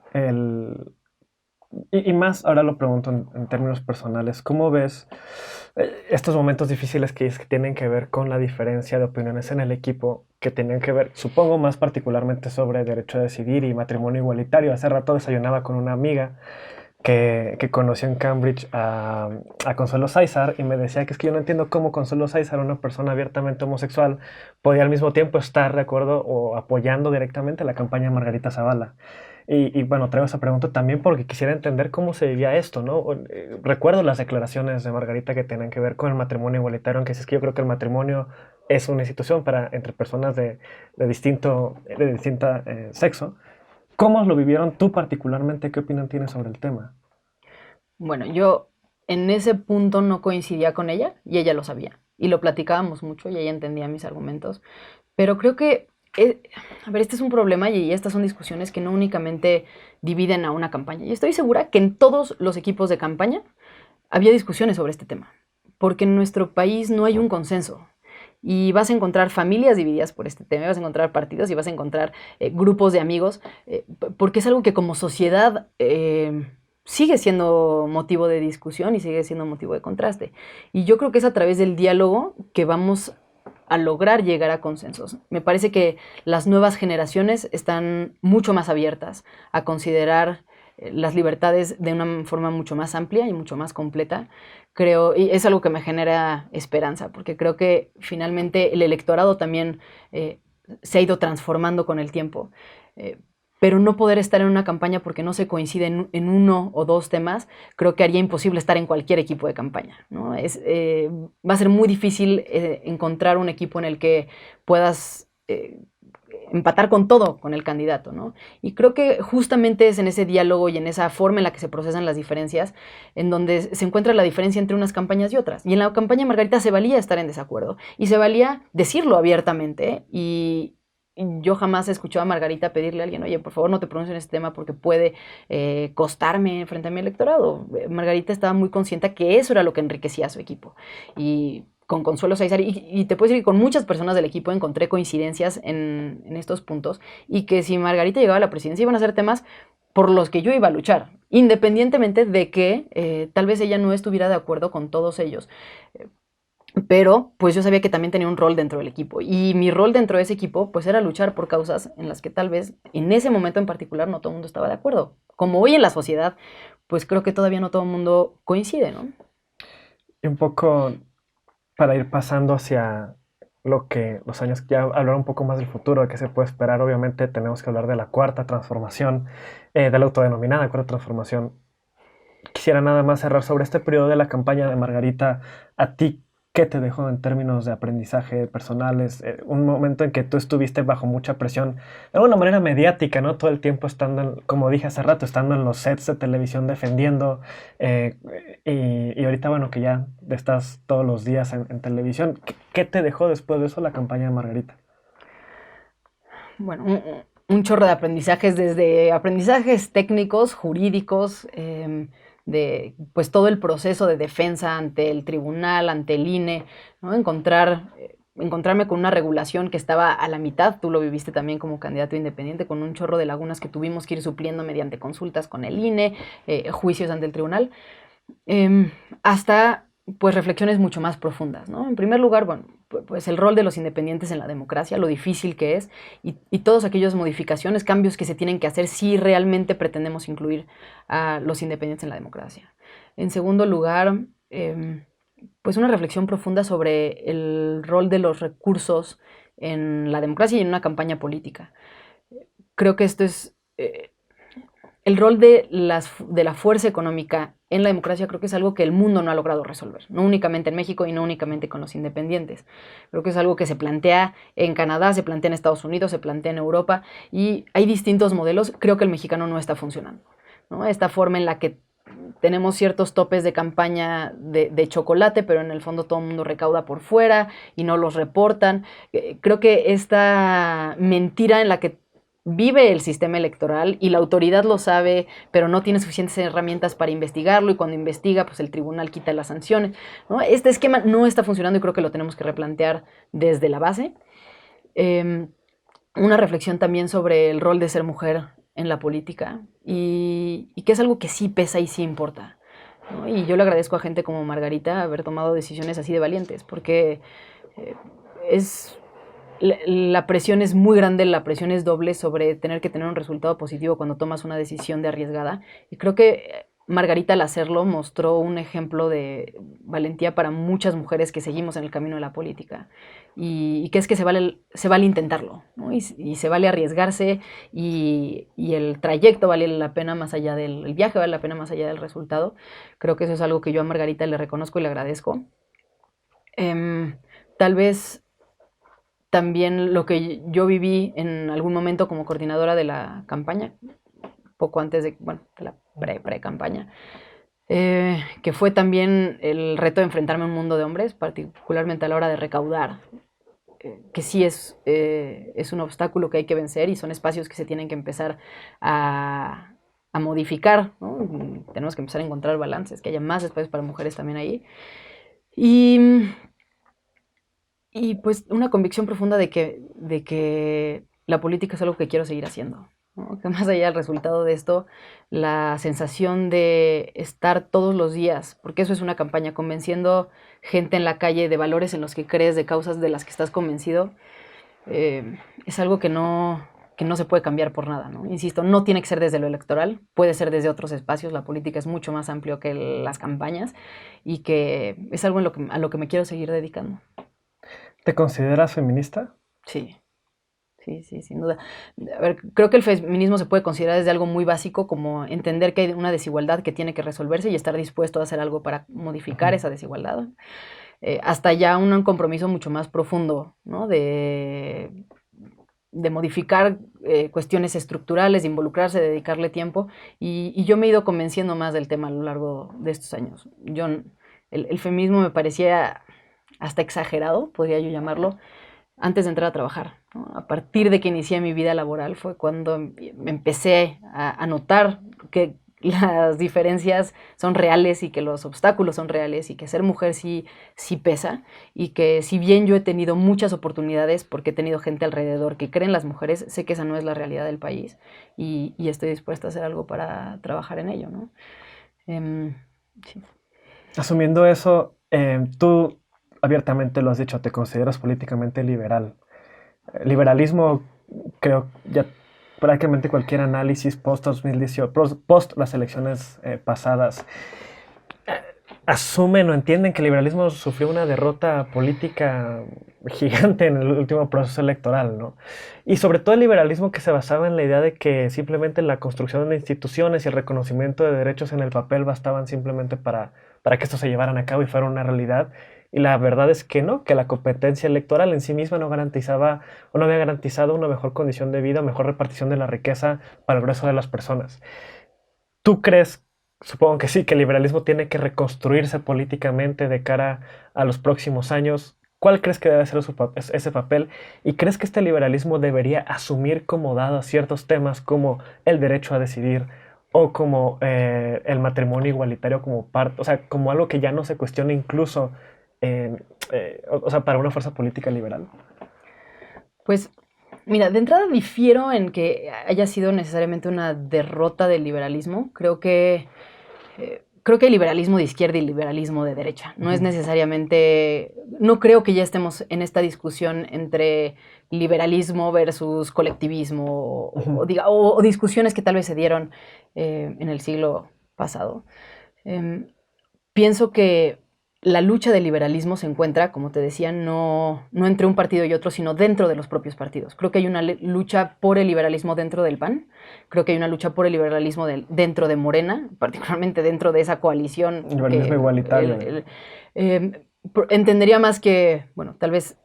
y más, ahora lo pregunto en términos personales, ¿cómo ves estos momentos difíciles que tienen que ver con la diferencia de opiniones en el equipo, que tenían que ver, supongo, más particularmente sobre derecho a decidir y matrimonio igualitario? Hace rato desayunaba con una amiga que conoció en Cambridge a Consuelo Sáizar y me decía que es que yo no entiendo cómo Consuelo Sáizar, una persona abiertamente homosexual, podía al mismo tiempo estar de acuerdo o apoyando directamente la campaña de Margarita Zavala. Y bueno, traigo esa pregunta también porque quisiera entender cómo se vivía esto, ¿no? Recuerdo las declaraciones de Margarita que tenían que ver con el matrimonio igualitario, aunque es que yo creo que el matrimonio es una institución entre personas de distinto sexo. ¿Cómo lo vivieron tú particularmente? ¿Qué opinión tienes sobre el tema? Bueno, yo en ese punto no coincidía con ella y ella lo sabía. Y lo platicábamos mucho y ella entendía mis argumentos. Pero creo que, a ver, este es un problema y estas son discusiones que no únicamente dividen a una campaña. Y estoy segura que en todos los equipos de campaña había discusiones sobre este tema. Porque en nuestro país no hay un consenso. Y vas a encontrar familias divididas por este tema, vas a encontrar partidos y vas a encontrar grupos de amigos, porque es algo que como sociedad sigue siendo motivo de discusión y sigue siendo motivo de contraste. Y yo creo que es a través del diálogo que vamos a lograr llegar a consensos. Me parece que las nuevas generaciones están mucho más abiertas a considerar las libertades de una forma mucho más amplia y mucho más completa. Creo, y es algo que me genera esperanza, porque creo que finalmente el electorado también se ha ido transformando con el tiempo. pero no poder estar en una campaña porque no se coincide en uno o dos temas, creo que haría imposible estar en cualquier equipo de campaña, ¿no? Va a ser muy difícil encontrar un equipo en el que puedas empatar con todo con el candidato, ¿no? Y creo que justamente es en ese diálogo y en esa forma en la que se procesan las diferencias en donde se encuentra la diferencia entre unas campañas y otras. Y en la campaña de Margarita se valía estar en desacuerdo y se valía decirlo abiertamente y yo jamás he escuchado a Margarita pedirle a alguien, oye, por favor no te pronuncies en este tema porque puede costarme frente a mi electorado. Margarita estaba muy consciente que eso era lo que enriquecía a su equipo. Y con Consuelo Sáizar, y te puedo decir que con muchas personas del equipo encontré coincidencias en estos puntos, y que si Margarita llegaba a la presidencia iban a ser temas por los que yo iba a luchar, independientemente de que tal vez ella no estuviera de acuerdo con todos ellos. Pero pues yo sabía que también tenía un rol dentro del equipo y mi rol dentro de ese equipo pues era luchar por causas en las que tal vez en ese momento en particular no todo el mundo estaba de acuerdo. Como hoy en la sociedad, pues creo que todavía no todo el mundo coincide, ¿no? Y un poco para ir pasando hacia los años, ya hablar un poco más del futuro, de qué se puede esperar. Obviamente tenemos que hablar de la cuarta transformación, de la autodenominada cuarta transformación. Quisiera nada más cerrar sobre este periodo de la campaña de Margarita. ¿A ti qué te dejó en términos de aprendizaje personales? Un momento en que tú estuviste bajo mucha presión, de alguna manera mediática, ¿no? Todo el tiempo estando, como dije hace rato, estando en los sets de televisión defendiendo. eh, y ahorita, bueno, que ya estás todos los días en televisión. ¿Qué te dejó después de eso la campaña de Margarita? Bueno, un chorro de aprendizajes, desde aprendizajes técnicos, jurídicos, de pues todo el proceso de defensa ante el tribunal, ante el INE, ¿no? Encontrarme con una regulación que estaba a la mitad, tú lo viviste también como candidato independiente, con un chorro de lagunas que tuvimos que ir supliendo mediante consultas con el INE, juicios ante el tribunal, hasta pues reflexiones mucho más profundas, ¿no? En primer lugar, bueno, pues el rol de los independientes en la democracia, lo difícil que es, y todas aquellas modificaciones, cambios que se tienen que hacer si realmente pretendemos incluir a los independientes en la democracia. En segundo lugar, pues una reflexión profunda sobre el rol de los recursos en la democracia y en una campaña política. Creo que esto es el rol de la fuerza económica en la democracia. Creo que es algo que el mundo no ha logrado resolver, no únicamente en México y no únicamente con los independientes. Creo que es algo que se plantea en Canadá, se plantea en Estados Unidos, se plantea en Europa y hay distintos modelos. Creo que el mexicano no está funcionando, ¿no? Esta forma en la que tenemos ciertos topes de campaña de chocolate, pero en el fondo todo el mundo recauda por fuera y no los reportan. Creo que esta mentira en la que vive el sistema electoral y la autoridad lo sabe, pero no tiene suficientes herramientas para investigarlo y cuando investiga, pues el tribunal quita las sanciones, ¿no? Este esquema no está funcionando y creo que lo tenemos que replantear desde la base. Una reflexión también sobre el rol de ser mujer en la política y que es algo que sí pesa y sí importa, ¿no? Y yo le agradezco a gente como Margarita haber tomado decisiones así de valientes, porque eh, es la presión es muy grande, la presión es doble sobre tener que tener un resultado positivo cuando tomas una decisión de arriesgada. Y creo que Margarita al hacerlo mostró un ejemplo de valentía para muchas mujeres que seguimos en el camino de la política. Y que es que se vale intentarlo, ¿no? Y se vale arriesgarse y el trayecto vale la pena más allá del el viaje, vale la pena más allá del resultado. Creo que eso es algo que yo a Margarita le reconozco y le agradezco. Tal vez también lo que yo viví en algún momento como coordinadora de la campaña, poco antes de, bueno, de la pre-campaña, que fue también el reto de enfrentarme a un mundo de hombres, particularmente a la hora de recaudar, que sí es un obstáculo que hay que vencer y son espacios que se tienen que empezar a modificar, ¿no? Tenemos que empezar a encontrar balances, que haya más espacios para mujeres también ahí. Y y pues una convicción profunda de que la política es algo que quiero seguir haciendo, ¿no? Que más allá del resultado de esto, la sensación de estar todos los días, porque eso es una campaña, convenciendo gente en la calle de valores en los que crees, de causas de las que estás convencido, es algo que no se puede cambiar por nada, ¿no? Insisto, no tiene que ser desde lo electoral, puede ser desde otros espacios, la política es mucho más amplio que las campañas y que es algo a lo que me quiero seguir dedicando. ¿Te consideras feminista? Sí. sí, sin duda. A ver, creo que el feminismo se puede considerar desde algo muy básico, como entender que hay una desigualdad que tiene que resolverse y estar dispuesto a hacer algo para modificar esa desigualdad, hasta ya un compromiso mucho más profundo, ¿no? De modificar cuestiones estructurales, de involucrarse, de dedicarle tiempo, y yo me he ido convenciendo más del tema a lo largo de estos años. El feminismo me parecía hasta exagerado, podría yo llamarlo, antes de entrar a trabajar, ¿no? A partir de que inicié mi vida laboral fue cuando me empecé a notar que las diferencias son reales y que los obstáculos son reales y que ser mujer sí pesa, y que si bien yo he tenido muchas oportunidades porque he tenido gente alrededor que cree en las mujeres, sé que esa no es la realidad del país, y estoy dispuesta a hacer algo para trabajar en ello, ¿no? Sí. Asumiendo eso, tú abiertamente lo has dicho, te consideras políticamente liberal. Liberalismo, creo, ya prácticamente cualquier análisis post 2018, post las elecciones pasadas, asumen o entienden que el liberalismo sufrió una derrota política gigante en el último proceso electoral, ¿no? Y sobre todo el liberalismo que se basaba en la idea de que simplemente la construcción de instituciones y el reconocimiento de derechos en el papel bastaban simplemente para que esto se llevaran a cabo y fuera una realidad. Y la verdad es que no, que la competencia electoral en sí misma no garantizaba o no había garantizado una mejor condición de vida, mejor repartición de la riqueza para el grueso de las personas. ¿Tú crees, supongo que sí, que el liberalismo tiene que reconstruirse políticamente de cara a los próximos años? ¿Cuál crees que debe ser ese papel? ¿Y crees que este liberalismo debería asumir como dado ciertos temas como el derecho a decidir o como el matrimonio igualitario como parte, o sea, como algo que ya no se cuestiona incluso, o sea, para una fuerza política liberal? Pues mira, de entrada difiero en que haya sido necesariamente una derrota del liberalismo. Creo que hay liberalismo de izquierda y liberalismo de derecha. No es necesariamente, no creo que ya estemos en esta discusión entre liberalismo versus colectivismo, o discusiones que tal vez se dieron en el siglo pasado. Em, Pienso que la lucha del liberalismo se encuentra, como te decía, no entre un partido y otro, sino dentro de los propios partidos. Creo que hay una lucha por el liberalismo dentro del PAN, creo que hay una lucha por el liberalismo dentro de Morena, particularmente dentro de esa coalición. Liberalismo igualitario. Entendería más que, bueno, tal vez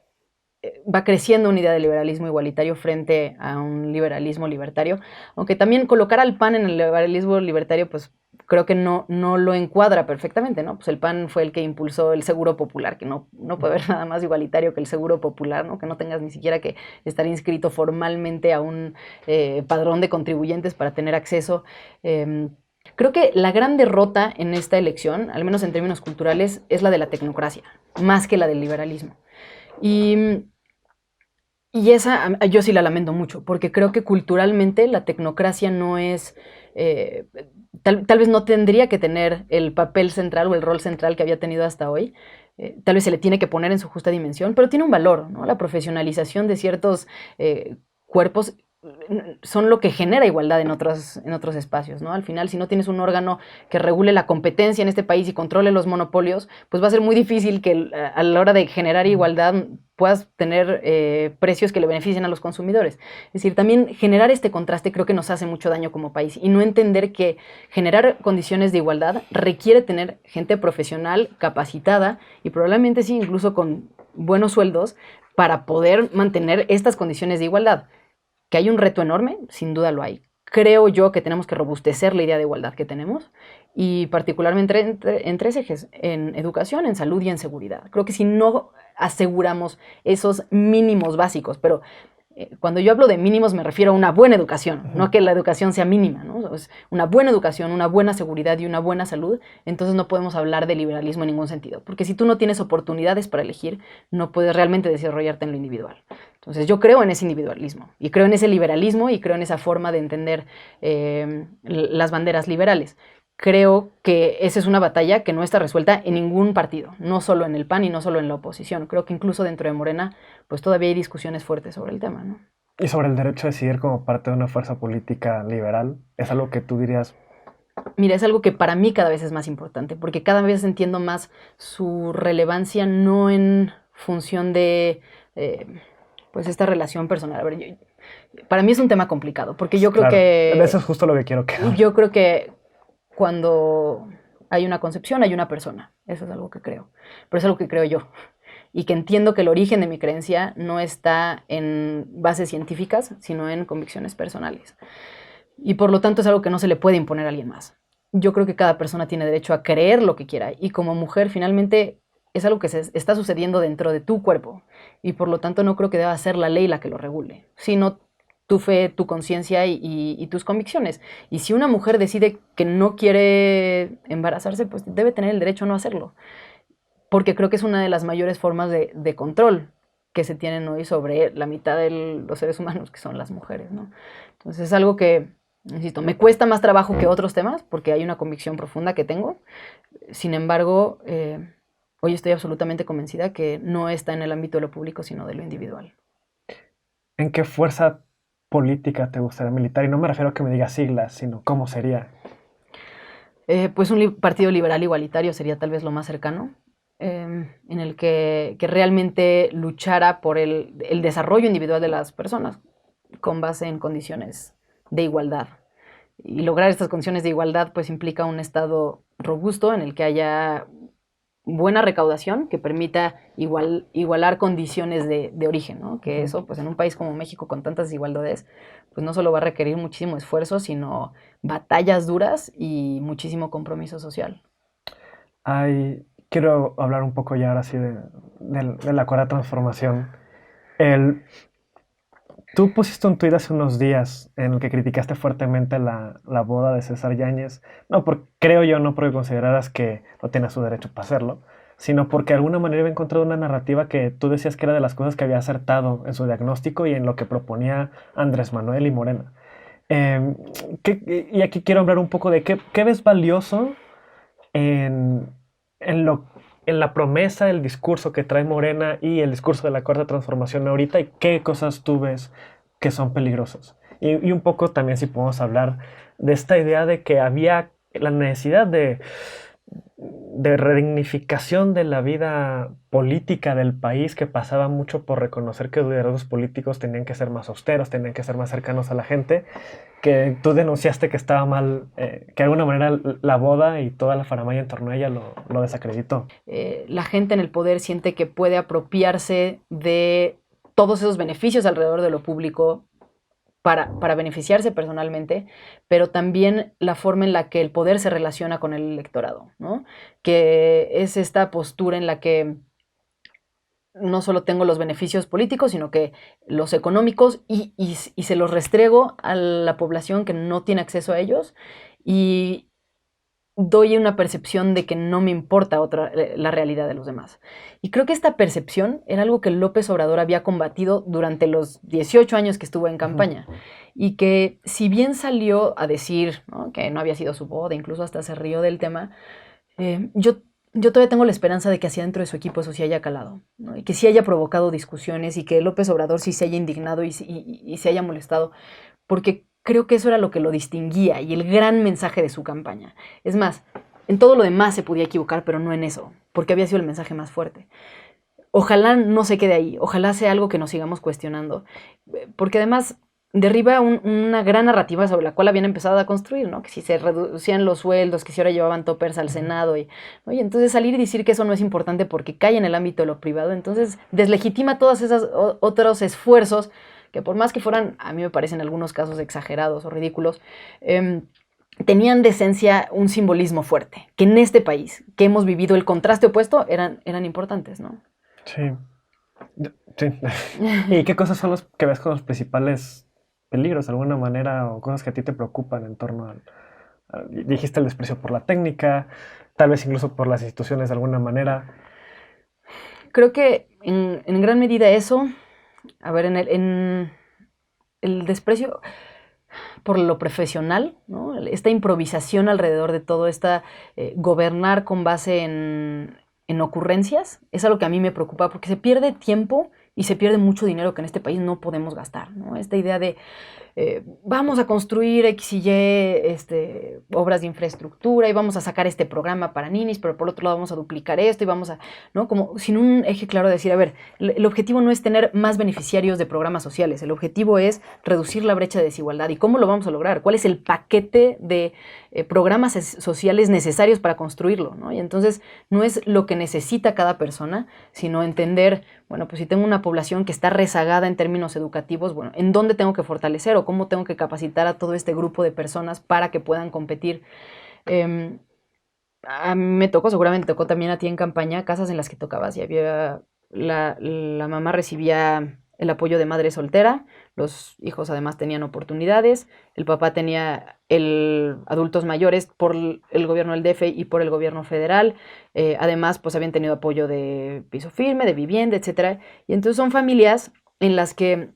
va creciendo una idea de liberalismo igualitario frente a un liberalismo libertario, aunque también colocar al PAN en el liberalismo libertario, pues creo que no lo encuadra perfectamente, ¿no? Pues el PAN fue el que impulsó el seguro popular, que no puede haber nada más igualitario que el seguro popular, ¿no? Que no tengas ni siquiera que estar inscrito formalmente a un padrón de contribuyentes para tener acceso. Creo que la gran derrota en esta elección, al menos en términos culturales, es la de la tecnocracia, más que la del liberalismo. Y esa yo sí la lamento mucho, porque creo que culturalmente la tecnocracia no es, tal vez no tendría que tener el papel central o el rol central que había tenido hasta hoy. Tal vez se le tiene que poner en su justa dimensión, pero tiene un valor, ¿no? La profesionalización de ciertos cuerpos son lo que genera igualdad en otros espacios, ¿no? Al final, si no tienes un órgano que regule la competencia en este país y controle los monopolios, pues va a ser muy difícil que a la hora de generar igualdad puedas tener precios que le beneficien a los consumidores. Es decir, también generar este contraste creo que nos hace mucho daño como país, y no entender que generar condiciones de igualdad requiere tener gente profesional, capacitada y probablemente sí, incluso con buenos sueldos para poder mantener estas condiciones de igualdad. ¿Que hay un reto enorme? Sin duda lo hay. Creo yo que tenemos que robustecer la idea de igualdad que tenemos, y particularmente en tres ejes: en educación, en salud y en seguridad. Creo que si no aseguramos esos mínimos básicos, pero cuando yo hablo de mínimos me refiero a una buena educación, no a que la educación sea mínima, ¿no? Es una buena educación, una buena seguridad y una buena salud, entonces no podemos hablar de liberalismo en ningún sentido, porque si tú no tienes oportunidades para elegir, no puedes realmente desarrollarte en lo individual. Entonces yo creo en ese individualismo, y creo en ese liberalismo, y creo en esa forma de entender las banderas liberales. Creo que esa es una batalla que no está resuelta en ningún partido, no solo en el PAN y no solo en la oposición. Creo que incluso dentro de Morena, pues todavía hay discusiones fuertes sobre el tema, ¿no? Y sobre el derecho a decidir como parte de una fuerza política liberal, ¿es algo que tú dirías? Mira, es algo que para mí cada vez es más importante, porque cada vez entiendo más su relevancia, no en función de pues esta relación personal. A ver, Para mí es un tema complicado, porque yo creo Claro, que... eso es justo lo que quiero que hable. Yo creo que cuando hay una concepción, hay una persona. Eso es algo que creo. Pero es algo que creo yo. Y que entiendo que el origen de mi creencia no está en bases científicas, sino en convicciones personales. Y por lo tanto es algo que no se le puede imponer a alguien más. Yo creo que cada persona tiene derecho a creer lo que quiera. Y como mujer, finalmente, es algo que se está sucediendo dentro de tu cuerpo. Y por lo tanto no creo que deba ser la ley la que lo regule, sino tu fe, tu conciencia y tus convicciones. Y si una mujer decide que no quiere embarazarse, pues debe tener el derecho a no hacerlo. Porque creo que es una de las mayores formas de control que se tienen hoy sobre la mitad de los seres humanos, que son las mujeres, ¿no? Entonces es algo que, insisto, me cuesta más trabajo que otros temas, porque hay una convicción profunda que tengo. Sin embargo, hoy estoy absolutamente convencida que no está en el ámbito de lo público, sino de lo individual. ¿En qué fuerza política te gustaría militar? Y no me refiero a que me digas siglas, sino cómo sería. Pues un partido liberal igualitario sería tal vez lo más cercano, en el que realmente luchara por el desarrollo individual de las personas con base en condiciones de igualdad. Y lograr estas condiciones de igualdad pues implica un Estado robusto en el que haya buena recaudación que permita igualar condiciones de origen, ¿no? Que eso, pues en un país como México con tantas desigualdades, pues no solo va a requerir muchísimo esfuerzo, sino batallas duras y muchísimo compromiso social. Quiero hablar un poco ya ahora sí de la cuarta transformación. El, Tú pusiste un tuit hace unos días en el que criticaste fuertemente la boda de César Yáñez. No, creo yo, no porque consideraras que no tenía su derecho para hacerlo, sino porque de alguna manera había encontrado una narrativa que tú decías que era de las cosas que había acertado en su diagnóstico y en lo que proponía Andrés Manuel y Morena. Eh, y aquí quiero hablar un poco de qué ves valioso en, en, lo, en la promesa, el discurso que trae Morena y el discurso de la cuarta transformación ahorita y qué cosas tú ves que son peligrosas. Y un poco también si podemos hablar de esta idea de que había la necesidad de redignificación de la vida política del país que pasaba mucho por reconocer que los liderazgos políticos tenían que ser más austeros, tenían que ser más cercanos a la gente, que tú denunciaste que estaba mal, que de alguna manera la boda y toda la faramaya en torno a ella lo desacreditó. La gente en el poder siente que puede apropiarse de todos esos beneficios alrededor de lo público para beneficiarse personalmente, pero también la forma en la que el poder se relaciona con el electorado, ¿no? Que es esta postura en la que no solo tengo los beneficios políticos, sino que los económicos y se los restrego a la población que no tiene acceso a ellos y doy una percepción de que no me importa la realidad de los demás. Y creo que esta percepción era algo que López Obrador había combatido durante los 18 años que estuvo en campaña. Y que si bien salió a decir, ¿no?, que no había sido su boda, incluso hasta se rió del tema, yo todavía tengo la esperanza de que hacia dentro de su equipo eso sí haya calado, ¿no? Y que sí haya provocado discusiones y que López Obrador sí se haya indignado y se haya molestado, porque creo que eso era lo que lo distinguía y el gran mensaje de su campaña. Es más, en todo lo demás se podía equivocar, pero no en eso, porque había sido el mensaje más fuerte. Ojalá no se quede ahí, ojalá sea algo que nos sigamos cuestionando, porque además derriba una gran narrativa sobre la cual habían empezado a construir, ¿no? Que si se reducían los sueldos, que si ahora llevaban toppers al Senado, y entonces salir y decir que eso no es importante porque cae en el ámbito de lo privado, entonces deslegitima todos esos otros esfuerzos que por más que fueran, a mí me parecen en algunos casos exagerados o ridículos, tenían de esencia un simbolismo fuerte, que en este país, que hemos vivido el contraste opuesto, eran importantes, ¿no? Sí. Sí. ¿Y qué cosas son los que ves como los principales peligros de alguna manera o cosas que a ti te preocupan en torno dijiste el desprecio por la técnica, tal vez incluso por las instituciones de alguna manera? Creo que en gran medida eso, a ver, en el desprecio por lo profesional, ¿no? Esta improvisación alrededor de todo, esta gobernar con base en ocurrencias, es algo que a mí me preocupa porque se pierde tiempo y se pierde mucho dinero que en este país no podemos gastar, ¿no? Esta idea de vamos a construir X y Y obras de infraestructura y vamos a sacar este programa para ninis, pero por otro lado vamos a duplicar esto y vamos a, ¿no? Como sin un eje claro de decir, a ver, el objetivo no es tener más beneficiarios de programas sociales, el objetivo es reducir la brecha de desigualdad. ¿Y cómo lo vamos a lograr? ¿Cuál es el paquete de programas sociales necesarios para construirlo, ¿no? Y entonces no es lo que necesita cada persona, sino entender, bueno, pues si tengo una población que está rezagada en términos educativos, bueno, ¿en dónde tengo que fortalecer o cómo tengo que capacitar a todo este grupo de personas para que puedan competir? A mí me tocó, seguramente tocó también a ti en campaña, casas en las que tocabas y había, la mamá recibía el apoyo de madre soltera, los hijos además tenían oportunidades, el papá tenía adultos mayores por el gobierno del DF y por el gobierno federal, además pues habían tenido apoyo de piso firme, de vivienda, etcétera, y entonces son familias en las que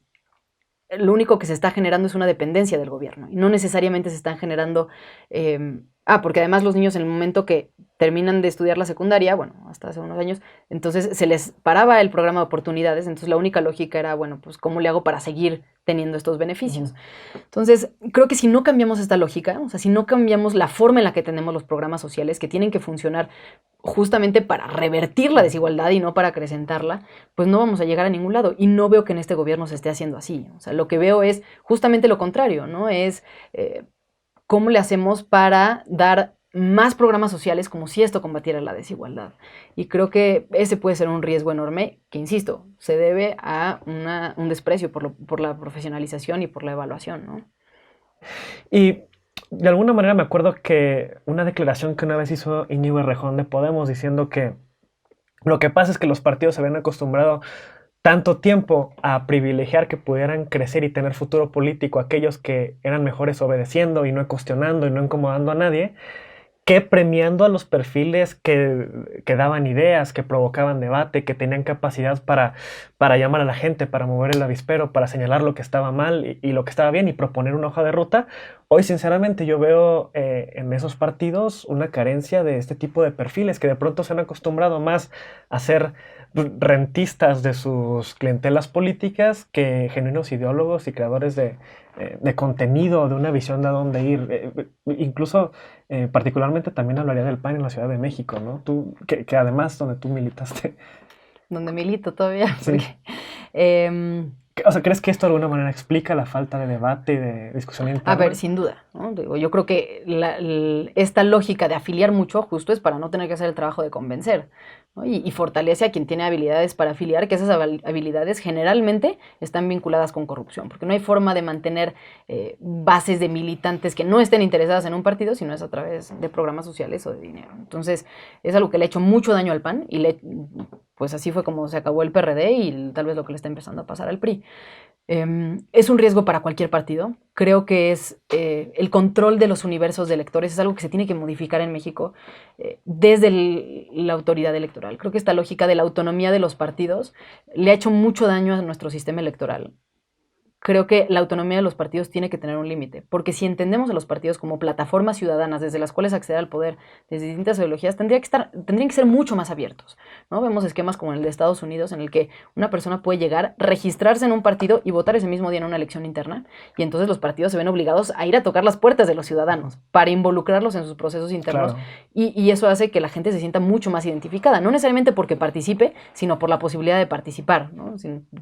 lo único que se está generando es una dependencia del gobierno y no necesariamente se están generando... porque además los niños en el momento que terminan de estudiar la secundaria, bueno, hasta hace unos años, entonces se les paraba el programa de oportunidades, entonces la única lógica era, bueno, pues ¿cómo le hago para seguir teniendo estos beneficios? Entonces, creo que si no cambiamos esta lógica, o sea, si no cambiamos la forma en la que tenemos los programas sociales, que tienen que funcionar justamente para revertir la desigualdad y no para acrecentarla, pues no vamos a llegar a ningún lado. Y no veo que en este gobierno se esté haciendo así. O sea, lo que veo es justamente lo contrario, ¿no? Es cómo le hacemos para dar más programas sociales como si esto combatiera la desigualdad. Y creo que ese puede ser un riesgo enorme que, insisto, se debe a un desprecio por la profesionalización y por la evaluación, ¿no? Y de alguna manera me acuerdo que una declaración que una vez hizo Íñigo Errejón de Podemos diciendo que lo que pasa es que los partidos se habían acostumbrado tanto tiempo a privilegiar que pudieran crecer y tener futuro político aquellos que eran mejores obedeciendo y no cuestionando y no incomodando a nadie, que premiando a los perfiles que daban ideas, que provocaban debate, que tenían capacidad para llamar a la gente, para mover el avispero, para señalar lo que estaba mal y lo que estaba bien y proponer una hoja de ruta. Hoy, sinceramente, yo veo en esos partidos una carencia de este tipo de perfiles que de pronto se han acostumbrado más a ser rentistas de sus clientelas políticas que genuinos ideólogos y creadores de contenido, de una visión de a dónde ir. Incluso, particularmente, también hablaría del PAN en la Ciudad de México, ¿no? Tú, que además, donde tú militaste. Donde milito todavía. Sí. Porque, O sea, ¿crees que esto de alguna manera explica la falta de debate y de discusión interna? a ver, sin duda, ¿no? Digo, yo creo que esta lógica de afiliar mucho justo es para no tener que hacer el trabajo de convencer, ¿no? Y fortalece a quien tiene habilidades para afiliar, que esas habilidades generalmente están vinculadas con corrupción, porque no hay forma de mantener bases de militantes que no estén interesadas en un partido, sino es a través de programas sociales o de dinero. Entonces, es algo que le ha hecho mucho daño al PAN y pues así fue como se acabó el PRD y tal vez lo que le está empezando a pasar al PRI. Es un riesgo para cualquier partido. Creo que es el control de los universos de electores es algo que se tiene que modificar en México desde la autoridad electoral. Creo que esta lógica de la autonomía de los partidos le ha hecho mucho daño a nuestro sistema electoral. Creo que la autonomía de los partidos tiene que tener un límite, porque si entendemos a los partidos como plataformas ciudadanas desde las cuales acceder al poder desde distintas ideologías, tendrían que ser mucho más abiertos, ¿no? Vemos esquemas como el de Estados Unidos, en el que una persona puede llegar, registrarse en un partido y votar ese mismo día en una elección interna, y entonces los partidos se ven obligados a ir a tocar las puertas de los ciudadanos para involucrarlos en sus procesos internos, Claro. y eso hace que la gente se sienta mucho más identificada, no necesariamente porque participe, sino por la posibilidad de participar, ¿no?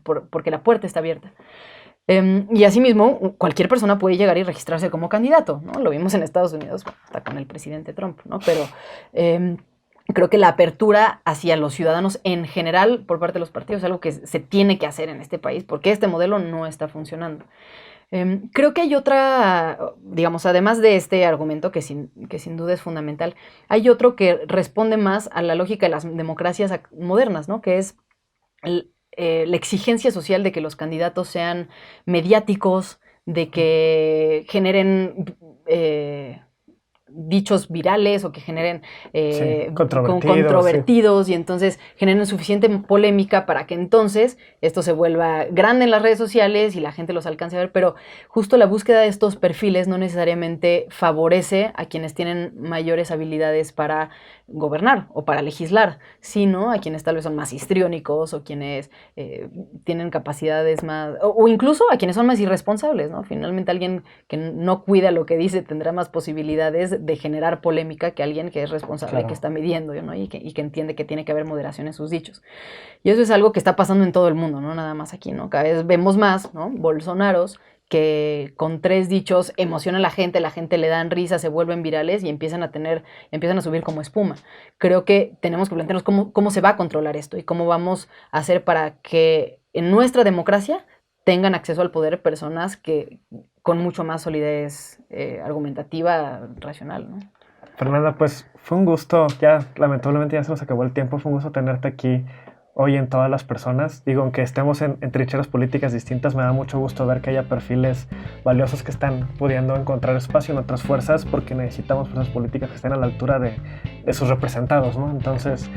Porque la puerta está abierta. Y asimismo, cualquier persona puede llegar y registrarse como candidato, ¿no? Lo vimos en Estados Unidos, bueno, hasta con el presidente Trump, ¿no? Pero creo que la apertura hacia los ciudadanos en general por parte de los partidos es algo que se tiene que hacer en este país, porque este modelo no está funcionando. Creo que hay otra, digamos, además de este argumento que sin duda es fundamental, hay otro que responde más a la lógica de las democracias modernas, ¿no? Que es la exigencia social de que los candidatos sean mediáticos, de que generen dichos virales o que generen controvertidos sí. Y entonces generen suficiente polémica para que entonces esto se vuelva grande en las redes sociales y la gente los alcance a ver, pero justo la búsqueda de estos perfiles no necesariamente favorece a quienes tienen mayores habilidades para gobernar o para legislar, sino a quienes tal vez son más histriónicos o quienes tienen capacidades más, o incluso a quienes son más irresponsables, ¿no? Finalmente alguien que no cuida lo que dice tendrá más posibilidades de generar polémica que alguien que es responsable, claro, que está midiendo, ¿no? y que entiende que tiene que haber moderación en sus dichos. Y eso es algo que está pasando en todo el mundo, no nada más aquí, ¿no? Cada vez vemos más, ¿no? Bolsonaros que con 3 dichos emocionan a la gente le dan risa, se vuelven virales y empiezan a subir como espuma. Creo que tenemos que plantearnos cómo se va a controlar esto y cómo vamos a hacer para que en nuestra democracia tengan acceso al poder personas que con mucho más solidez argumentativa, racional, ¿no? Fernanda, pues fue un gusto, ya lamentablemente ya se nos acabó el tiempo, fue un gusto tenerte aquí hoy en Todas las Personas. Digo, aunque estemos en trincheras políticas distintas, me da mucho gusto ver que haya perfiles valiosos que están pudiendo encontrar espacio en otras fuerzas, porque necesitamos fuerzas políticas que estén a la altura de sus representados, ¿no? Entonces,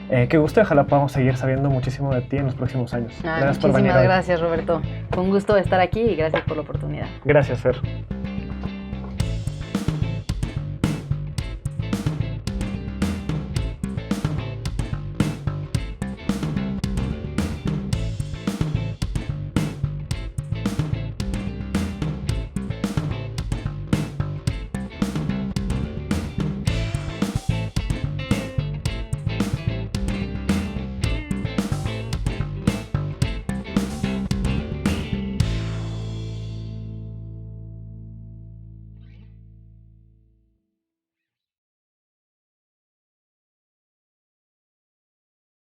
qué gusto, ojalá podamos seguir sabiendo muchísimo de ti en los próximos años. Gracias por venir. Muchísimas gracias, Roberto. Fue un gusto estar aquí y gracias por la oportunidad. Gracias, Fer.